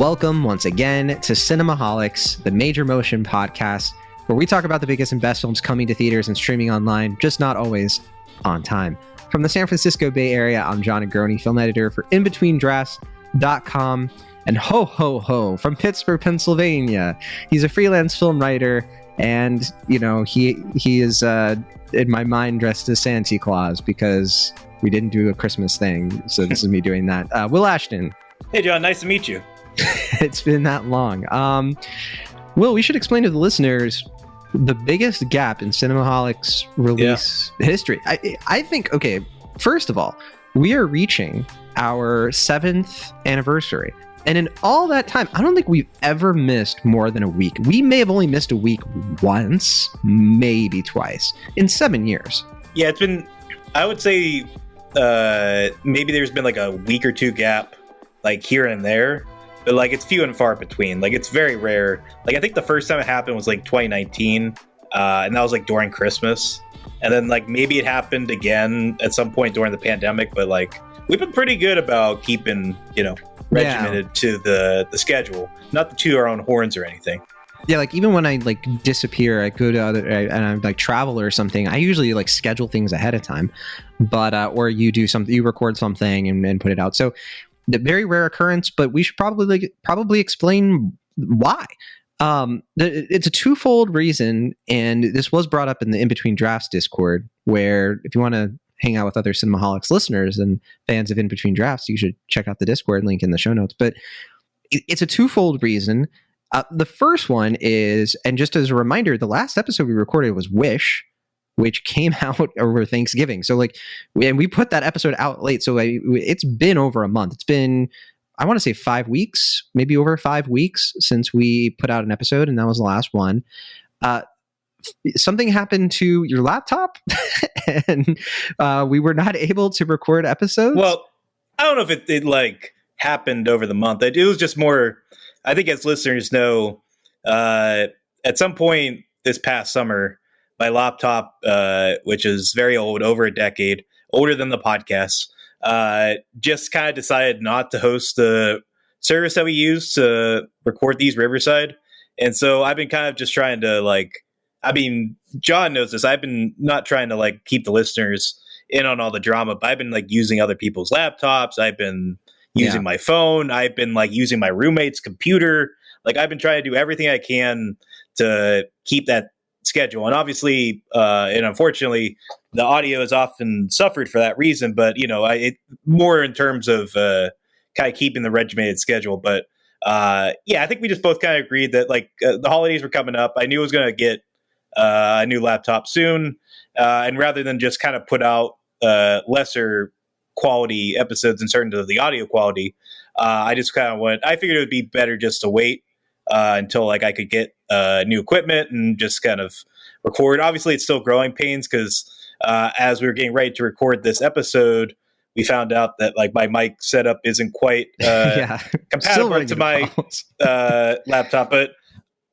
Welcome once again to Cinemaholics, the major motion podcast, where we talk about the biggest and best films coming to theaters and streaming online, just not always on time. From the San Francisco Bay Area, I'm John Negroni, film editor for InBetweenDrafts.com, and ho ho ho from Pittsburgh, Pennsylvania. He's a freelance film writer, and he is in my mind dressed as Santa Claus because we didn't do a Christmas thing, so this is me doing that. Will Ashton. Hey John, nice to meet you. It's been that long. Will, we should explain to the listeners the biggest gap in Cinemaholics release history. I think, okay, first of all, we are reaching our 7th anniversary. And in all that time, I don't think we've ever missed more than a week. We may have only missed a week once, maybe twice, in 7 years. Yeah, it's been, I would say, maybe there's been like a week or two gap, like here and there. But like it's few and far between. Like it's very rare. Like I think the first time it happened was like 2019, and that was like during Christmas. And then like maybe it happened again at some point during the pandemic. But like we've been pretty good about keeping regimented to the schedule, not to toot our own horns or anything. Yeah, like even when I like disappear, I go to and I like travel or something. I usually like schedule things ahead of time, but or you do something, you record something and put it out. So. The very rare occurrence, but we should probably explain why. It's a twofold reason, and this was brought up in the In Between Drafts Discord, where if you want to hang out with other Cinemaholics listeners and fans of In Between Drafts, you should check out the Discord link in the show notes. But it's a twofold reason. The first one is, and just as a reminder, the last episode we recorded was Wish, which came out over Thanksgiving. So like, and we put that episode out late. So it's been over a month. It's been, I want to say 5 weeks, maybe over 5 weeks since we put out an episode. And that was the last one. Something happened to your laptop and we were not able to record episodes. Well, I don't know if it like happened over the month. It was just more, I think as listeners know, at some point this past summer, my laptop, which is very old, over a decade, older than the podcast, just kind of decided not to host the service that we use to record these Riverside. And so I've been kind of just trying to like, I mean, John knows this. I've been not trying to like keep the listeners in on all the drama, but I've been like using other people's laptops. I've been using my phone. I've been like using my roommate's computer. Like I've been trying to do everything I can to keep that schedule. And obviously, and unfortunately, the audio has often suffered for that reason, but more in terms of kind of keeping the regimented schedule. But I think we just both kind of agreed that like the holidays were coming up. I knew I was going to get a new laptop soon. And rather than just kind of put out lesser quality episodes in terms of the audio quality, I just kind of I figured it would be better just to wait until like I could get new equipment and just kind of record. Obviously, it's still growing pains because as we were getting ready to record this episode, we found out that like my mic setup isn't quite compatible to my laptop. But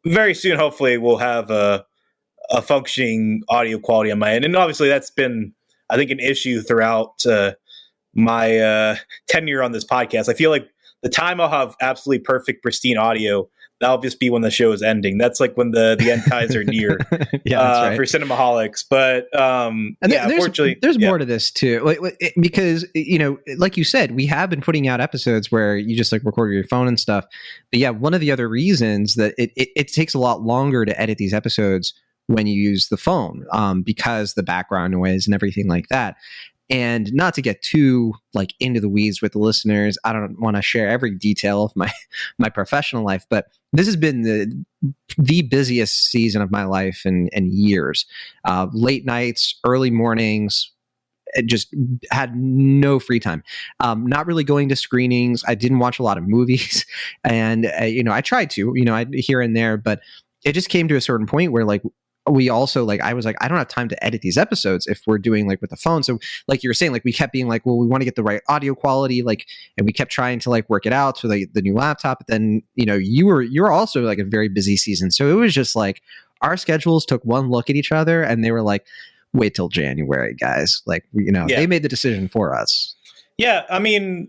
very soon, hopefully, we'll have a functioning audio quality on my end. And obviously, that's been, I think, an issue throughout my tenure on this podcast. I feel like the time I'll have absolutely perfect, pristine audio, that'll just be when the show is ending. That's like when the end times are near right. For Cinemaholics. But unfortunately, there's more to this too, because like you said, we have been putting out episodes where you just like record your phone and stuff. But yeah, one of the other reasons that it takes a lot longer to edit these episodes when you use the phone, because the background noise and everything like that. And not to get too like into the weeds with the listeners, I don't want to share every detail of my professional life, but this has been the busiest season of my life in years. Late nights, early mornings, just had no free time. Not really going to screenings. I didn't watch a lot of movies, and I tried to, here and there, but it just came to a certain point where like. We also like, I was like, I don't have time to edit these episodes if we're doing like with the phone. So like you were saying, like we kept being like, well, we want to get the right audio quality, like, and we kept trying to like work it out for the new laptop. But then, you were also like a very busy season. So it was just like our schedules took one look at each other and they were like, wait till January, guys. Like, they made the decision for us. Yeah. I mean,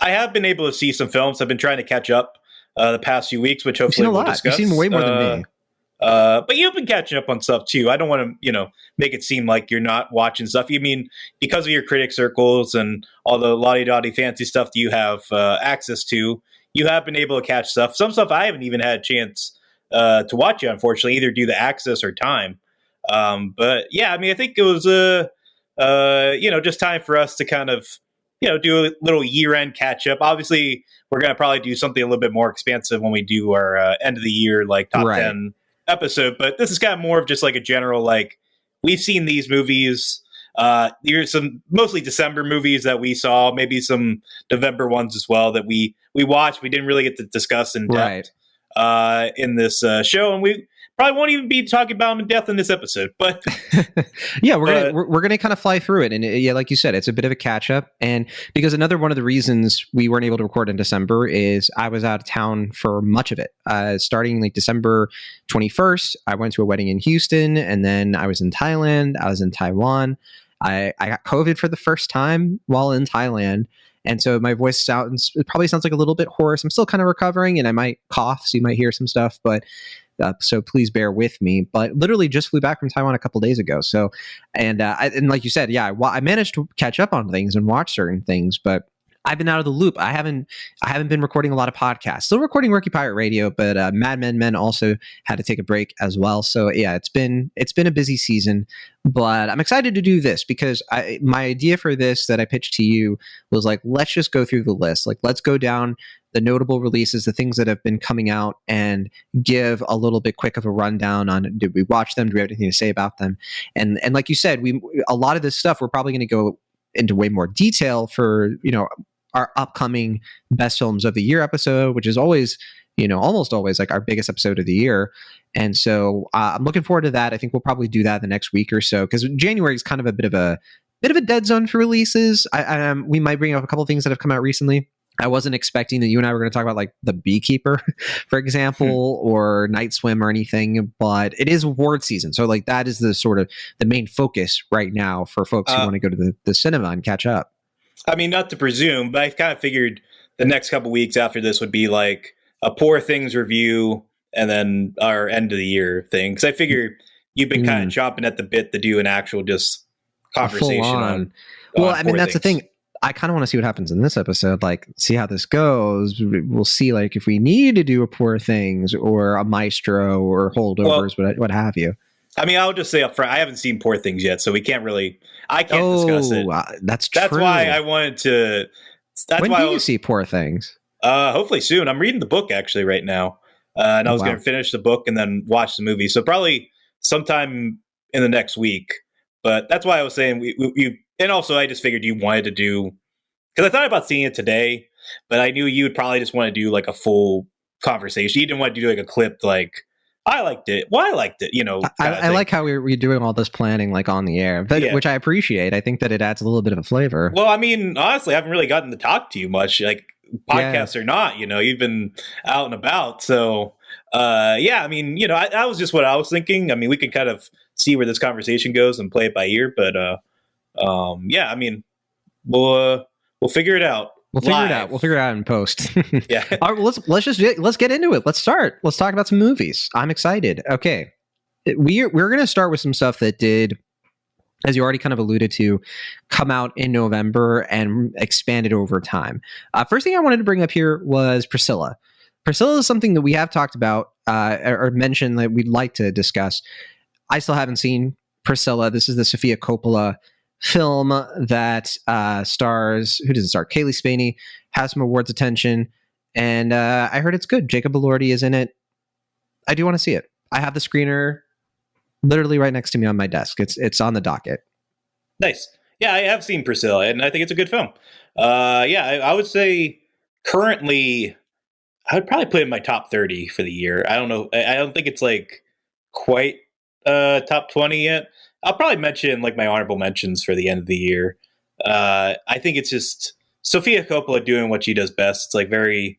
I have been able to see some films. I've been trying to catch up the past few weeks, which You've seen hopefully a we'll lot. discuss. You've seen way more than me. But you've been catching up on stuff too. I don't want to, make it seem like you're not watching stuff. You mean because of your critic circles and all the lottie-dottie fancy stuff that you have access to, you have been able to catch stuff. Some stuff I haven't even had a chance to watch yet, unfortunately, either due to access or time. But yeah, I mean, I think it was just time for us to kind of do a little year-end catch-up. Obviously, we're going to probably do something a little bit more expansive when we do our end of the year, like top 10 episode. But this is kind of more of just like a general, like, we've seen these movies. There's some mostly December movies that we saw, maybe some November ones as well that we watched. We didn't really get to discuss in depth in this show, and we probably won't even be talking about them in depth in this episode. But yeah, we're gonna kind of fly through it, and yeah, like you said, it's a bit of a catch up. And because another one of the reasons we weren't able to record in December is I was out of town for much of it. Starting like December 21st, I went to a wedding in Houston, and then I was in Thailand. I was in Taiwan. I got COVID for the first time while in Thailand. And so my voice it probably sounds like a little bit hoarse. I'm still kind of recovering, and I might cough, so you might hear some stuff, but so please bear with me. But literally just flew back from Taiwan a couple days ago. So, and like you said, yeah, I managed to catch up on things and watch certain things, but I've been out of the loop. I haven't been recording a lot of podcasts. Still recording Rookie Pirate Radio, but Mad Men also had to take a break as well. So yeah, it's been a busy season, but I'm excited to do this because my idea for this that I pitched to you was like, let's just go through the list. Like, let's go down the notable releases, the things that have been coming out, and give a little bit quick of a rundown on, did we watch them? Do we have anything to say about them? And like you said, a lot of this stuff we're probably going to go into way more detail for, our upcoming best films of the year episode, which is always, almost always like our biggest episode of the year. And so I'm looking forward to that. I think we'll probably do that the next week or so, because January is kind of a bit of a dead zone for releases. We might bring up a couple of things that have come out recently. I wasn't expecting that you and I were going to talk about like The Beekeeper, for example, or Night Swim or anything, but it is award season. So like that is the sort of the main focus right now for folks who want to go to the cinema and catch up. I mean, not to presume, but I kind of figured the next couple weeks after this would be like a Poor Things review and then our end of the year thing. Because I figure you've been kind of chomping at the bit to do an actual just conversation on well, I mean, that's things. The thing. I kind of want to see what happens in this episode, like see how this goes. We'll see like if we need to do a Poor Things or a Maestro or Holdovers, what have you. I mean, I'll just say up front, I haven't seen Poor Things yet, so we can't really, I can't discuss it. That's true. That's why I wanted to. When do you see Poor Things? Hopefully soon. I'm reading the book actually right now. And I was going to finish the book and then watch the movie. So probably sometime in the next week. But that's why I was saying we and also I just figured you wanted to do, because I thought about seeing it today, but I knew you would probably just want to do like a full conversation. You didn't want to do like a clip like, I liked it. Well, I liked it, I like how we're doing all this planning like on the air, which I appreciate. I think that it adds a little bit of a flavor. Well, I mean, honestly, I haven't really gotten to talk to you much, like podcasts or not, you've been out and about. So, I mean, that was just what I was thinking. I mean, we can kind of see where this conversation goes and play it by ear, but I mean, we'll figure it out. We'll figure it out in post. Yeah. All right, let's get into it. Let's start. Let's talk about some movies. I'm excited. Okay. We're going to start with some stuff that did, as you already kind of alluded to, come out in November and expanded over time. First thing I wanted to bring up here was Priscilla. Priscilla is something that we have talked about or mentioned that we'd like to discuss. I still haven't seen Priscilla. This is the Sofia Coppola film that stars, who does it star? Kaylee Spaney, has some awards attention, and I heard it's good. Jacob Elordi is in it. I do want to see it. I have the screener literally right next to me on my desk. It's on the docket. Nice. Yeah, I have seen Priscilla, and I think it's a good film. I would say currently, I would probably put it in my top 30 for the year. I don't know. I don't think it's like quite top 20 yet. I'll probably mention like my honorable mentions for the end of the year. I think it's just Sofia Coppola doing what she does best. It's like very,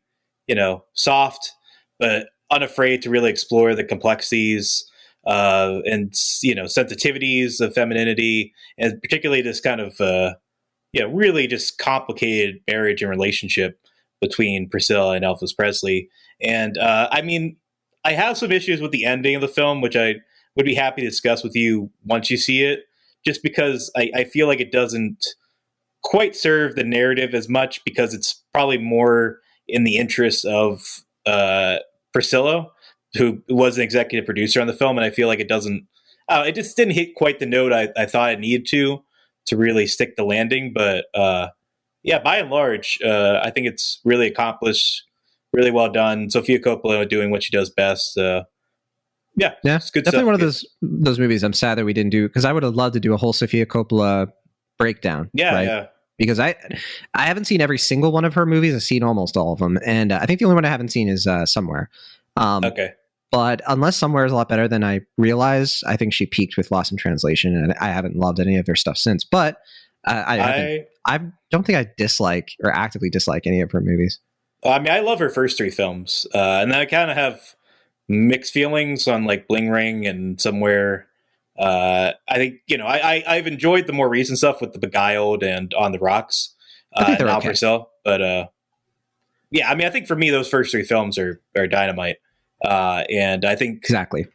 soft, but unafraid to really explore the complexities and sensitivities of femininity, and particularly this kind of really just complicated marriage and relationship between Priscilla and Elvis Presley. And I mean, I have some issues with the ending of the film, which I would be happy to discuss with you once you see it, just because I feel like it doesn't quite serve the narrative as much, because it's probably more in the interest of Priscilla, who was an executive producer on the film. And I feel like it just didn't hit quite the note I thought it needed to really stick the landing. But by and large, I think it's really accomplished, really well done. Sofia Coppola doing what she does best. It's good definitely stuff. One of those movies I'm sad that we didn't do, because I would have loved to do a whole Sofia Coppola breakdown. Because I haven't seen every single one of her movies. I've seen almost all of them, and I think the only one I haven't seen is Somewhere. Okay. But unless Somewhere is a lot better than I realize, I think she peaked with Lost in Translation, and I haven't loved any of their stuff since. But I don't think I dislike or actively dislike any of her movies. I mean, I love her first three films, and then I kind of have mixed feelings on like Bling Ring and Somewhere. I think I've enjoyed the more recent stuff with The Beguiled and On the Rocks, and now Priscilla. But I mean, I think for me those first three films are dynamite, and I think exactly.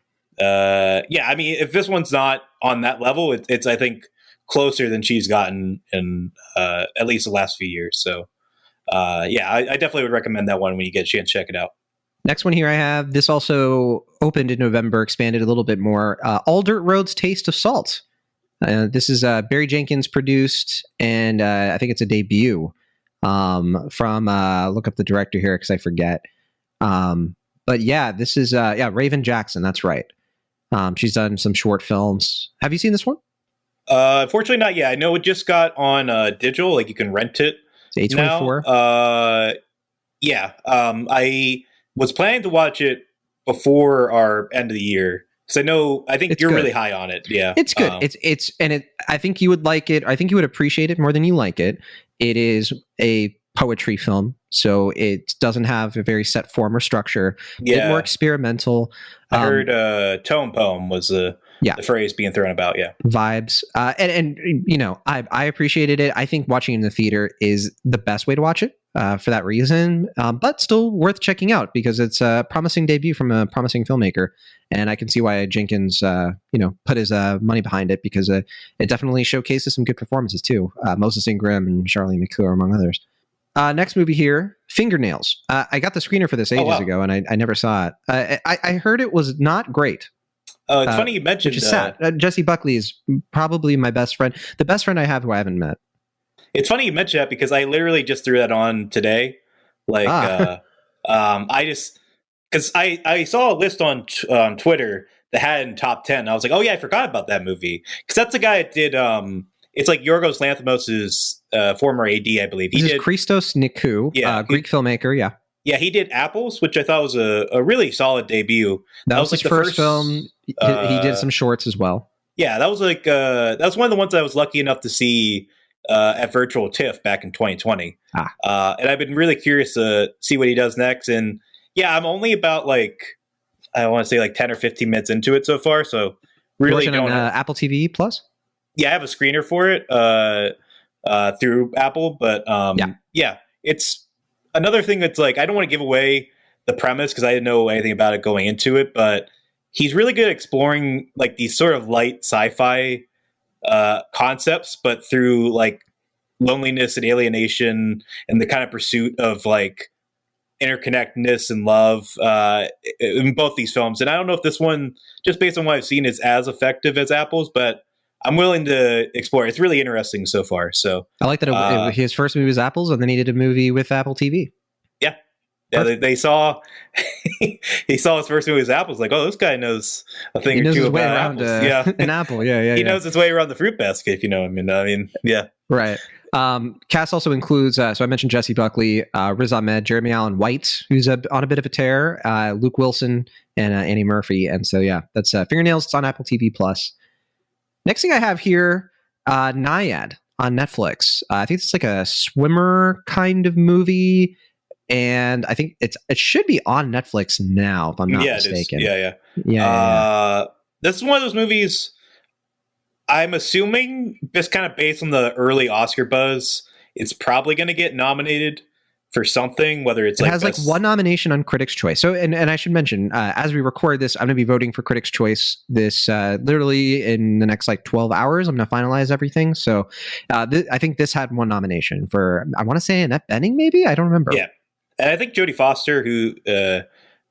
I mean, if this one's not on that level, it's I think closer than she's gotten in at least the last few years. So I definitely would recommend that one when you get a chance to check it out. Next one here I have, this also opened in November, expanded a little bit more. All Dirt Road's Taste of Salt. This is Barry Jenkins produced, and I think it's a debut from, look up the director here because I forget. But yeah, this is, Raven Jackson, that's right. She's done some short films. Have you seen this one? Unfortunately not yet. I know it just got on digital, like you can rent it. It's A24? I was planning to watch it before our end of the year, because I think you're really high on it. Yeah, it's good. I think you would like it. I think you would appreciate it more than you like it. It is a poetry film, so it doesn't have a very set form or structure. Yeah, a bit more experimental. I heard tone poem was the phrase being thrown about. Yeah, vibes. And I appreciated it. I think watching it in the theater is the best way to watch it. For that reason, but still worth checking out because it's a promising debut from a promising filmmaker, and I can see why Jenkins, put his money behind it, because it definitely showcases some good performances too. Moses Ingram and Charlie McClure, among others. Next movie here, Fingernails. I got the screener for this ages ago, and I never saw it. I heard it was not great. It's funny you mentioned. Which is sad. Jesse Buckley is probably my best friend, the best friend I have who I haven't met. It's funny you mention that, because I literally just threw that on today. Like, because I saw a list on Twitter that had it in top 10. I was like, oh yeah, I forgot about that movie, because that's the guy that did. It's like Yorgos Lanthimos' former AD, I believe. This is Christos Nikou, Greek filmmaker. Yeah. Yeah, he did Apples, which I thought was a really solid debut. That was his first film. He did some shorts as well. Yeah, that was that was one of the ones I was lucky enough to see at Virtual TIFF back in 2020. And I've been really curious to see what he does next. And yeah, I'm only about I want to say 10 or 15 minutes into it so far. So really don't have Apple TV Plus? Yeah, I have a screener for it through Apple. But it's another thing that's I don't want to give away the premise because I didn't know anything about it going into it. But he's really good at exploring these sort of light sci-fi concepts, but through loneliness and alienation and the kind of pursuit of interconnectedness and love in both these films. And I don't know if this one, just based on what I've seen, is as effective as Apple's, but I'm willing to explore. It's really interesting so far. So I like that his first movie was Apple's, and then he did a movie with Apple TV. Yeah, they saw he saw his first movie was Apple's. Oh, this guy knows a thing or two about apples. An apple. Yeah. He knows his way around the fruit basket, if you know him. I mean, yeah. Right. Cast also includes, so I mentioned Jesse Buckley, Riz Ahmed, Jeremy Allen White, who's on a bit of a tear, Luke Wilson, and Annie Murphy. And so, yeah, that's Fingernails. It's on Apple TV Plus. Next thing I have here, Nyad on Netflix. I think it's a swimmer kind of movie. And I think it should be on Netflix now, if I'm not mistaken. Yeah. This is one of those movies. I'm assuming, just kind of based on the early Oscar buzz, it's probably going to get nominated for something, whether it's It like has like one nomination on Critics' Choice. So, and I should mention, as we record this, I'm going to be voting for Critics' Choice this literally in the next like 12 hours. I'm going to finalize everything. So, I think this had one nomination for, I want to say Annette Bening, maybe? I don't remember. Yeah, and I think Jodie Foster, who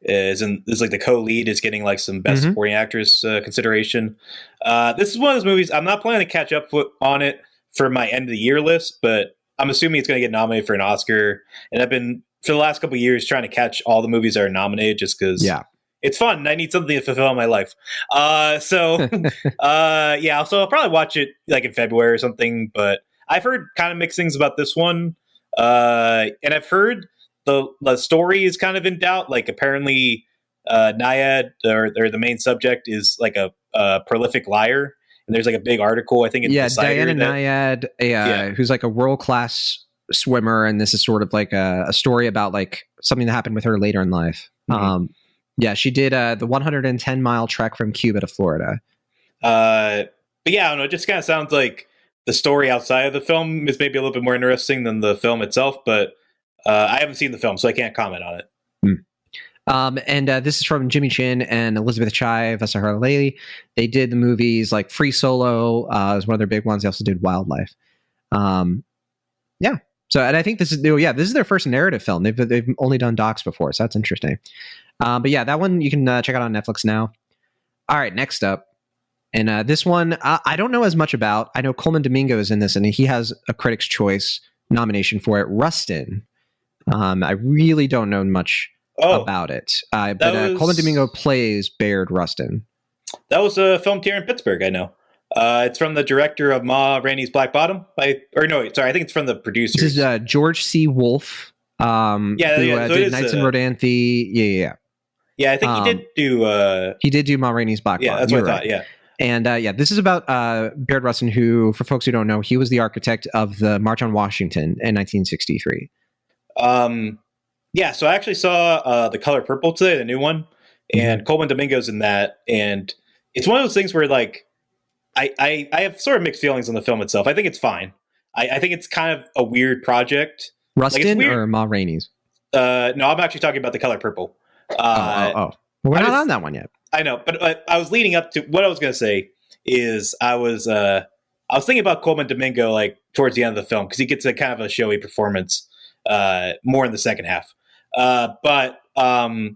is like the co-lead, is getting like some Best Supporting Actress consideration. This is one of those movies I'm not planning to catch up on it for my end of the year list, but I'm assuming it's going to get nominated for an Oscar. And I've been, for the last couple of years, trying to catch all the movies that are nominated just because it's fun. And I need something to fulfill my life. So I'll probably watch it like in February or something. But I've heard kind of mixed things about this one. And I've heard the story is kind of in doubt. Like apparently Nyad, or the main subject, is like a prolific liar. And there's like a big article, I think, in Diana Nyad, who's like a world-class swimmer, and this is sort of like a story about like something that happened with her later in life. She did the 110-mile trek from Cuba to Florida. But yeah, I don't know. It just kind of sounds like the story outside of the film is maybe a little bit more interesting than the film itself. But I haven't seen the film, so I can't comment on it. This is from Jimmy Chin and Elizabeth Chai, Vesa Harley. They did the movies like Free Solo is one of their big ones. They also did Wildlife. So, and I think this is their first narrative film. They've only done docs before, so that's interesting. But yeah, that one you can check out on Netflix now. All right, next up. And this one, I don't know as much about. I know Coleman Domingo is in this, and he has a Critics' Choice nomination for it. Rustin. I really don't know much about it. But Coleman Domingo plays Baird Rustin. That was filmed here in Pittsburgh, I know. It's from the director of Ma Rainey's Black Bottom. I think it's from the producers. This is George C. Wolfe. Who did Nights in Rodanthe. Yeah, I think he did do Ma Rainey's Black Bottom. Yeah, that's what I thought, yeah. And this is about Baird Rustin, who, for folks who don't know, he was the architect of the March on Washington in 1963. So I actually saw The Color Purple today, the new one, and Coleman Domingo's in that. And it's one of those things where like I have sort of mixed feelings on the film itself. I think it's fine. I think it's kind of a weird project. Rustin or Ma Rainey's? No, I'm actually talking about The Color Purple. Well, we're not on that one yet. I know, but I was leading up to what I was going to say is I was thinking about Coleman Domingo like towards the end of the film because he gets a kind of a showy performance more in the second half. But I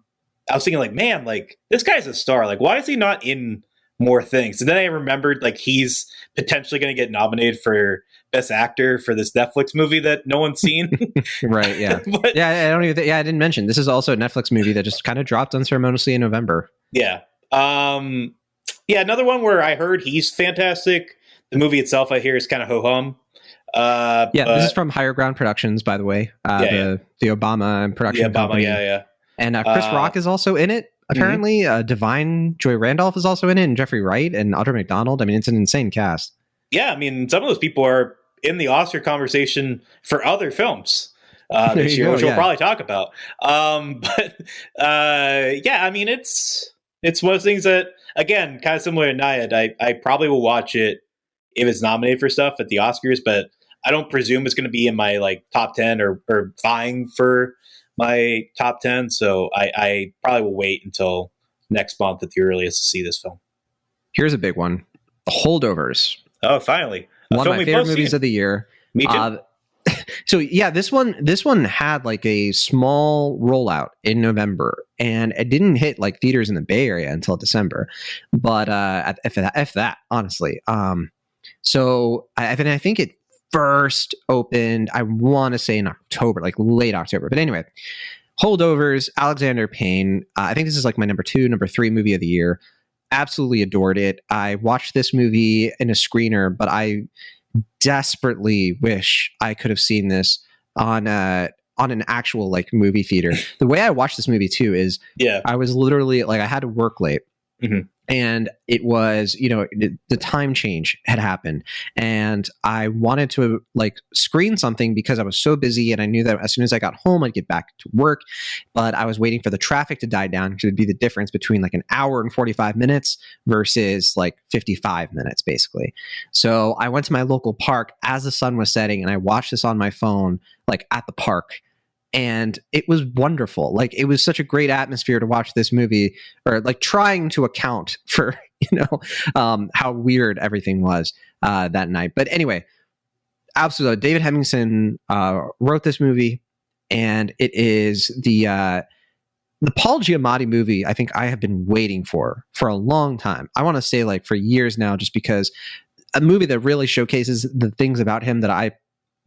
was thinking like, man, like this guy's a star. Like, why is he not in more things? And then I remembered like he's potentially going to get nominated for Best Actor for this Netflix movie that no one's seen. Right. Yeah. I didn't mention this is also a Netflix movie that just kind of dropped unceremoniously in November. Yeah. Another one where I heard he's fantastic. The movie itself, I hear, is kind of ho-hum. This is from Higher Ground Productions, by the way. The Obama production company. And Chris Rock is also in it. Apparently, Divine Joy Randolph is also in it, and Jeffrey Wright and Audra McDonald. I mean, it's an insane cast. Yeah, I mean, some of those people are in the Oscar conversation for other films this year, which we'll probably talk about. I mean, it's one of those things that, again, kind of similar to Nyad. I probably will watch it if it's nominated for stuff at the Oscars, but I don't presume it's going to be in my like top 10 or vying for my top 10. So I probably will wait until next month at the earliest to see this film. Here's a big one. Holdovers. Oh, finally. One of my favorite movies of the year. Me too. So yeah, this one had like a small rollout in November, and it didn't hit like theaters in the Bay Area until December. But if that, honestly. So I think it first opened, I want to say in October, like late October. But anyway, Holdovers, Alexander Payne. I think this is like my number 3 movie of the year. Absolutely adored it. I watched this movie in a screener, but I desperately wish I could have seen this on an actual like movie theater. The way I watched this movie too is I was literally like, I had to work late. Mm-hmm. And it was, the time change had happened, and I wanted to like screen something because I was so busy, and I knew that as soon as I got home I'd get back to work, but I was waiting for the traffic to die down, because it would be the difference between like an hour and 45 minutes versus like 55 minutes basically. So I went to my local park as the sun was setting, and I watched this on my phone like at the park. And it was wonderful. Like, it was such a great atmosphere to watch this movie, or like trying to account for, how weird everything was that night. But anyway, absolutely. David Hemmingson wrote this movie, and it is the Paul Giamatti movie I think I have been waiting for a long time. I want to say like for years now, just because a movie that really showcases the things about him that I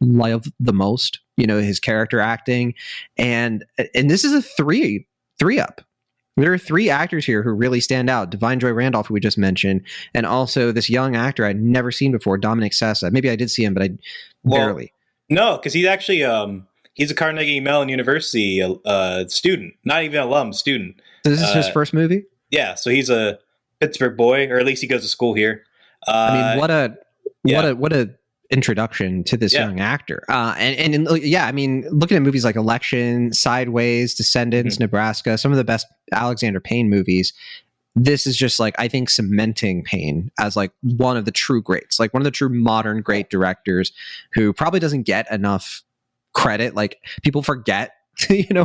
love the most, his character acting, and this is a three up. There are three actors here who really stand out: Divine Joy Randolph, who we just mentioned, and also this young actor I'd never seen before, Dominic Sessa. Maybe I did see him, but barely. No, because he's actually he's a Carnegie Mellon University student, not even alum, student. So this is his first movie. Yeah, so he's a Pittsburgh boy, or at least he goes to school here. What a introduction to this young actor. Looking at movies like Election, Sideways, Descendants, Nebraska, some of the best Alexander Payne movies, this is just like, I think, cementing Payne as like one of the true greats, like one of the true modern great directors who probably doesn't get enough credit. Like, people forget,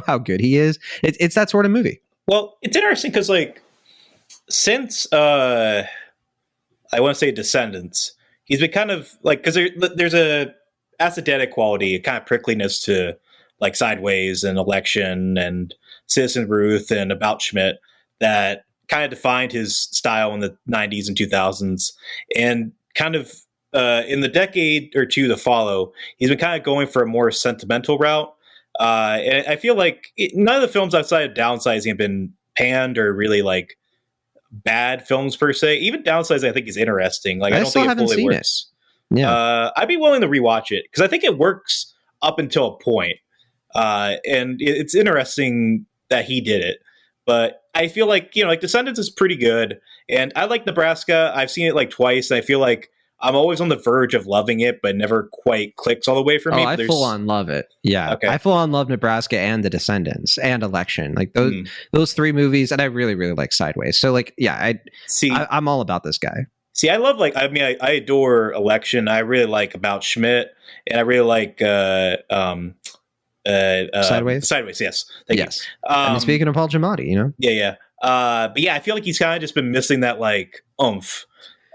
how good he is. It's that sort of movie. Well, it's interesting because like since I want to say Descendants, he's been kind of like, because there's a acidic quality, a kind of prickliness to like Sideways and Election and Citizen Ruth and About Schmidt that kind of defined his style in the 90s and 2000s. And kind of in the decade or two to follow, he's been kind of going for a more sentimental route. And I feel like none of the films outside of Downsizing have been panned or really like bad films per se. Even Downsizing I think is interesting. Like, I don't think it fully works. I'd be willing to rewatch it because I think it works up until a point. And it's interesting that he did it. But I feel like, like Descendants is pretty good. And I like Nebraska. I've seen it like twice. And I feel like I'm always on the verge of loving it, but never quite clicks all the way for me. I full on love it. Yeah. Okay. I full on love Nebraska and The Descendants and Election. Like those three movies. And I really, really like Sideways. So like, yeah, I'm all about this guy. See, I love I adore Election. I really like About Schmidt, and I really like Sideways. Sideways, yes. Thank you. And speaking of Paul Giamatti, Yeah. But yeah, I feel like he's kind of just been missing that like oomph.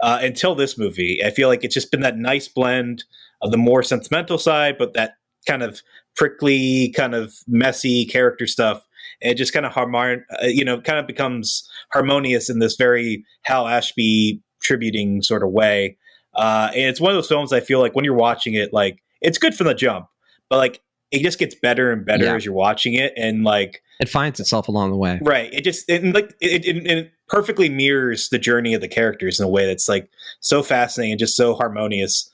Until this movie, I feel like it's just been that nice blend of the more sentimental side, but that kind of prickly, kind of messy character stuff. And it just kind of kind of becomes harmonious in this very Hal Ashby tributing sort of way. And it's one of those films I feel like when you're watching it, like it's good from the jump, but like it just gets better and better as you're watching it, and like it finds itself along the way. Right. It perfectly mirrors the journey of the characters in a way that's like so fascinating and just so harmonious.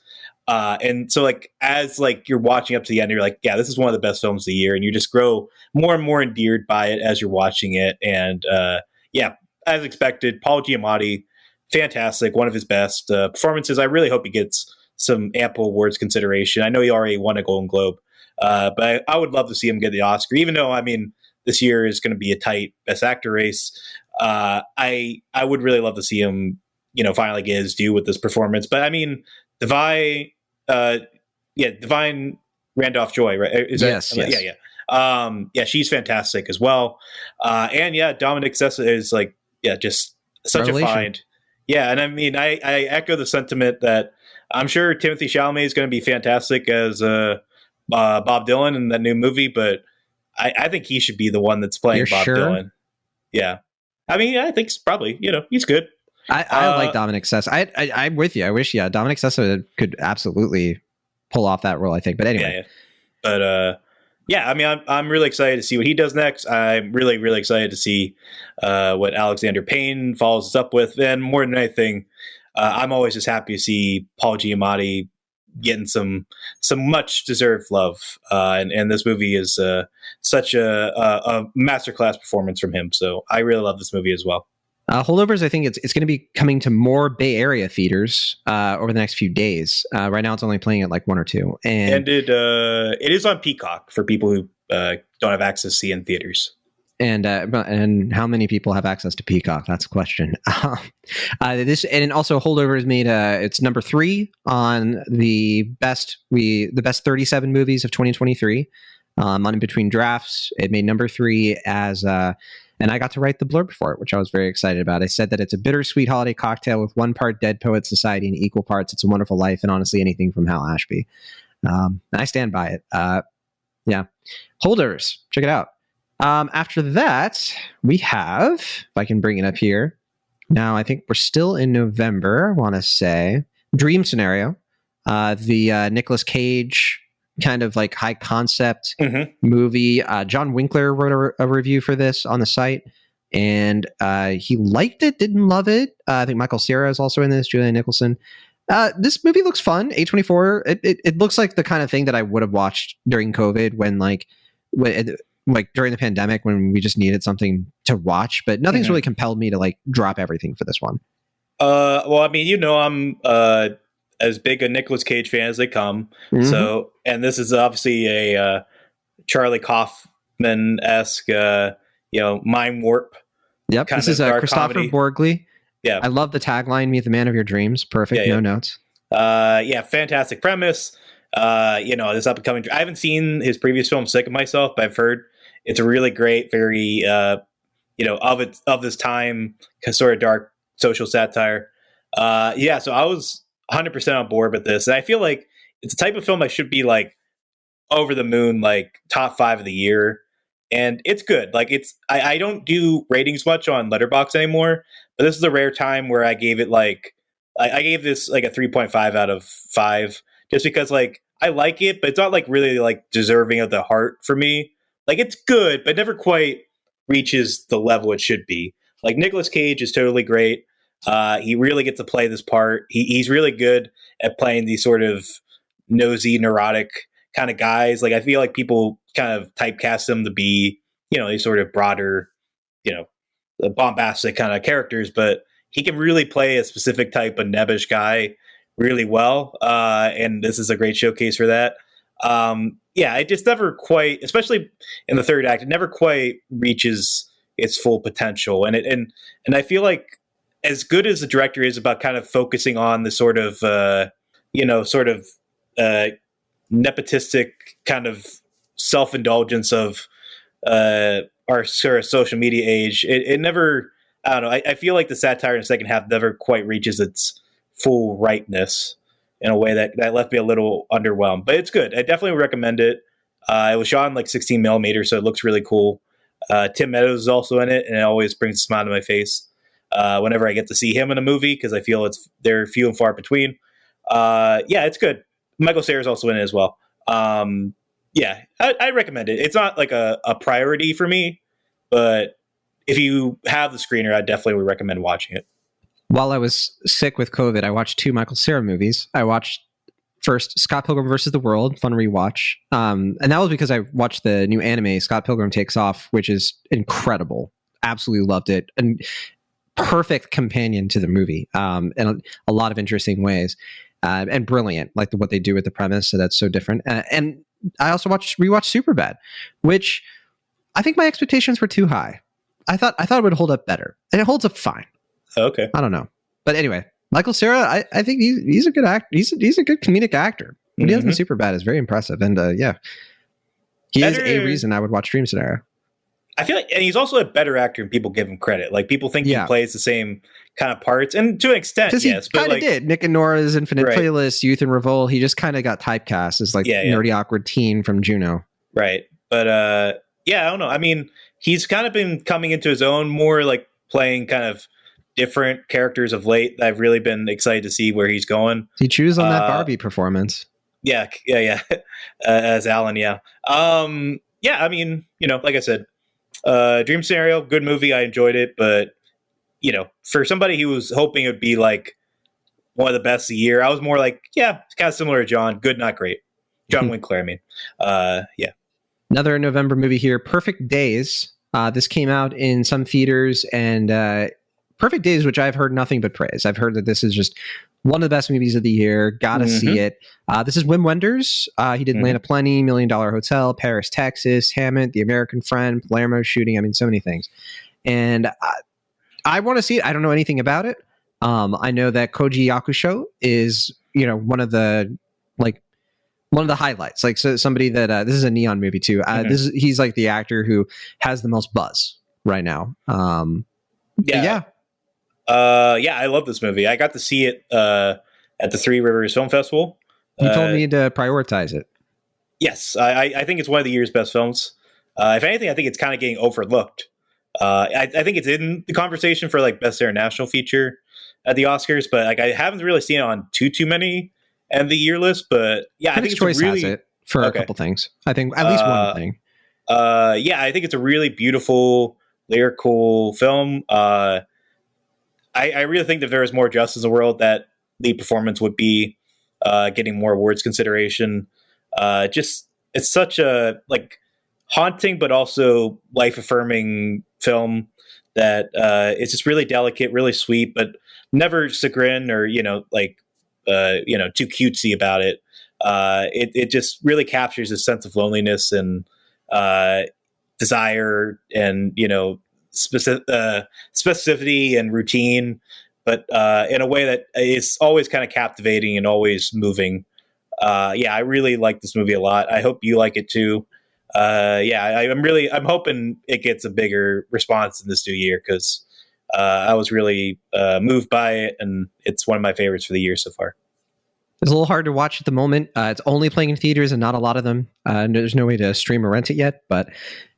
And so like as like you're watching up to the end, you're like, yeah, this is one of the best films of the year, and you just grow more and more endeared by it as you're watching it. And as expected, Paul Giamatti, fantastic, one of his best performances. I really hope he gets some ample awards consideration. I know he already won a Golden Globe. But I would love to see him get the Oscar, even though, I mean, this year is going to be a tight Best Actor race. I would really love to see him, finally get his due with this performance. But I mean, Divine Randolph Joy, right? Yes. Yeah, she's fantastic as well. And yeah, Dominic Sessa is like, just such a find. Yeah, and I mean, I echo the sentiment that I'm sure Timothée Chalamet is going to be fantastic as Bob Dylan in that new movie, but I think he should be the one that's playing Bob Dylan. Yeah. I mean, I think it's probably, he's good. I like Dominic Sessa. I'm with you. I wish, Dominic Sessa could absolutely pull off that role, I think. But anyway. But I mean, I'm really excited to see what he does next. I'm really, really excited to see what Alexander Payne follows us up with. And more than anything, I'm always just happy to see Paul Giamatti getting some much deserved love, and this movie is such a masterclass performance from him. So I really love this movie as well. Holdovers, I think it's going to be coming to more Bay Area theaters over the next few days. Right now, it's only playing at like one or two, and it is on Peacock for people who don't have access to see in theaters. And how many people have access to Peacock? That's a question. This and also Holdovers made it's number 3 on the best 37 movies of 2023. On In Between Drafts, it made number 3 as and I got to write the blurb for it, which I was very excited about. I said that it's a bittersweet holiday cocktail with 1 part Dead Poet Society and equal parts It's a Wonderful Life, and honestly anything from Hal Ashby. And I stand by it. Yeah, Holdovers, check it out. After that, we have, if I can bring it up here. Now, I think we're still in November, I want to say. Dream Scenario, the Nicolas Cage kind of like high concept movie. John Winkler wrote a review for this on the site, and he liked it, didn't love it. I think Michael Cera is also in this, Julian Nicholson. This movie looks fun. A24. It looks like the kind of thing that I would have watched during COVID when during the pandemic when we just needed something to watch, but nothing's really compelled me to like drop everything for this one. Well, I mean, I'm as big a Nicolas Cage fan as they come. So, and this is obviously a Charlie Kaufman-esque, mind warp. Yep, this is Christopher Borgli. Yeah, I love the tagline, "Meet the man of your dreams." Perfect, no notes. Fantastic premise. This up and coming. I haven't seen his previous film, Sick of Myself, but I've heard it's a really great, very of this time, sort of dark social satire. So I was 100% on board with this, and I feel like it's a type of film I should be like over the moon, like top 5 of the year, and it's good. Like I don't do ratings much on Letterboxd anymore, but this is a rare time where I gave it I gave this like a 3.5 out of 5. Just because, like, I like it, but it's not, like, really, like, deserving of the heart for me. Like, it's good, but never quite reaches the level it should be. Like, Nicolas Cage is totally great. He really gets to play this part. He's really good at playing these sort of nosy, neurotic kind of guys. Like, I feel like people kind of typecast him to be, these sort of broader, bombastic kind of characters, but he can really play a specific type of nebbish guy really well, and this is a great showcase for that. It just never quite, especially in the third act, it never quite reaches its full potential. And I feel like as good as the director is about kind of focusing on the sort of nepotistic kind of self-indulgence of our sort of social media age, it never, I don't know, I feel like the satire in the second half never quite reaches its full rightness in a way that left me a little underwhelmed, but it's good. I definitely recommend it. It was shot in like 16 millimeters, so it looks really cool. Tim Meadows is also in it, and it always brings a smile to my face whenever I get to see him in a movie, because I feel they're few and far between. It's good. Michael Cera is also in it as well. I recommend it. It's not like a priority for me, but if you have the screener, I definitely would recommend watching it. While I was sick with COVID, I watched 2 Michael Cera movies. I watched first Scott Pilgrim versus the World, fun rewatch. And that was because I watched the new anime, Scott Pilgrim Takes Off, which is incredible. Absolutely loved it. And perfect companion to the movie in a lot of interesting ways. And brilliant, like what they do with the premise. So that's so different. And I also rewatched Superbad, which I think my expectations were too high. I thought it would hold up better. And it holds up fine. Okay. I don't know. But anyway, Michael Cera, I think he's a good actor. He's a good comedic actor. What he does in Superbad is very impressive. And he is a reason I would watch Dream Scenario. I feel like, and he's also a better actor than people give him credit. Like, people think he plays the same kind of parts, and to an extent, yes. But he kind of did. Nick and Nora's Infinite Playlist, Youth and Revolt. He just kind of got typecast as nerdy, awkward teen from Juno. Right. But I don't know. I mean, he's kind of been coming into his own more, like playing kind of different characters of late. I've really been excited to see where he's going. He chews on that Barbie performance. Yeah. As Alan, yeah. I mean, like I said, Dream Scenario, good movie. I enjoyed it, but for somebody who was hoping it would be like one of the best of the year, I was more like, it's kind of similar to John. Good, not great. John Winkler, I mean. Another November movie here, Perfect Days. This came out in some theaters and Perfect Days, which I've heard nothing but praise. I've heard that this is just one of the best movies of the year. Gotta see it. This is Wim Wenders. He did Land of Plenty, $1 Million Hotel, Paris, Texas, Hammett, The American Friend, Palermo Shooting. I mean, so many things. And I want to see it. I don't know anything about it. I know that Koji Yakusho is, one of the highlights. Like, so somebody that this is a Neon movie too. He's like the actor who has the most buzz right now. Yeah, I love this movie. I got to see it at the Three Rivers Film Festival. You told me to prioritize it. Yes, I think it's one of the year's best films. If anything, I think it's kind of getting overlooked. I think it's in the conversation for like best international feature at the Oscars, but like I haven't really seen it on too many end of the year list. But yeah, Critics' I think it's Choice has it for a couple things. I think at least one thing. I think it's a really beautiful lyrical film. I really think that if there was more justice in the world, that the performance would be getting more awards consideration. It's such a like haunting but also life affirming film that it's just really delicate, really sweet, but never chagrin or too cutesy about it. It just really captures a sense of loneliness and desire and specificity and routine, but in a way that is always kind of captivating and always moving. I really like this movie a lot. I hope you like it too. I'm hoping it gets a bigger response in this new year because I was really moved by it, and it's one of my favorites for the year so far. It's a little hard to watch at the moment. It's only playing in theaters and not a lot of them. There's no way to stream or rent it yet, but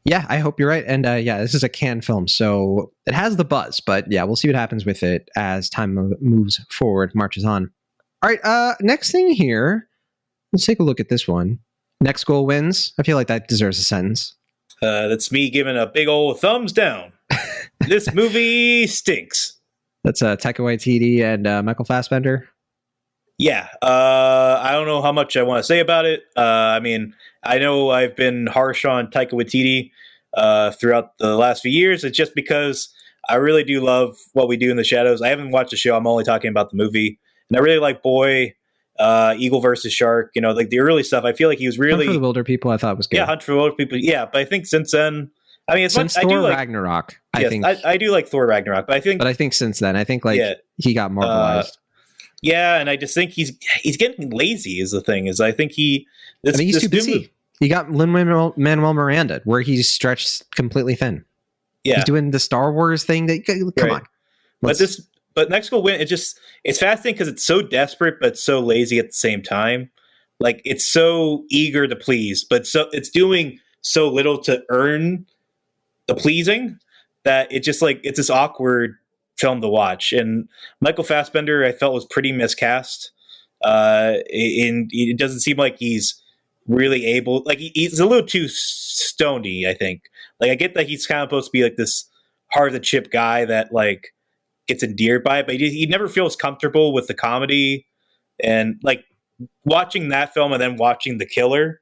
yeah, I hope you're right. And this is a Cannes film, so it has the buzz, but yeah, we'll see what happens with it as time moves forward, marches on. All right, next thing here, let's take a look at this one. Next Goal Wins. I feel like that deserves a sentence. That's me giving a big old thumbs down. This movie stinks. That's Taika Waititi and Michael Fassbender. Yeah, I don't know how much I want to say about it. I mean, I know I've been harsh on Taika Waititi throughout the last few years. It's just because I really do love What We Do in the Shadows. I haven't watched the show. I'm only talking about the movie. And I really like Boy, Eagle versus Shark, like the early stuff. I feel like he was really... Hunt for the Wilder People I thought was good. Yeah, Hunt for the Wilder People. Yeah, but I think since then... I mean, since Thor Ragnarok, I think... I do like Thor Ragnarok, but I think since then, I think he got marvelized. And I just think he's getting lazy is the thing. I think he's too busy. You got Lin-Manuel Miranda, where he's stretched completely thin. Yeah. He's doing the Star Wars thing. Come on. But Next Goal Win, it's fascinating because it's so desperate, but so lazy at the same time. Like, it's so eager to please, but so it's doing so little to earn the pleasing that it's this awkward film to watch. And Michael Fassbender, I felt, was pretty miscast. It doesn't seem like he's really able, like he's a little too stony, I think. Like, I get that he's kind of supposed to be like this heart of the chip guy that like gets endeared by it, but he never feels comfortable with the comedy. And like watching that film and then watching The Killer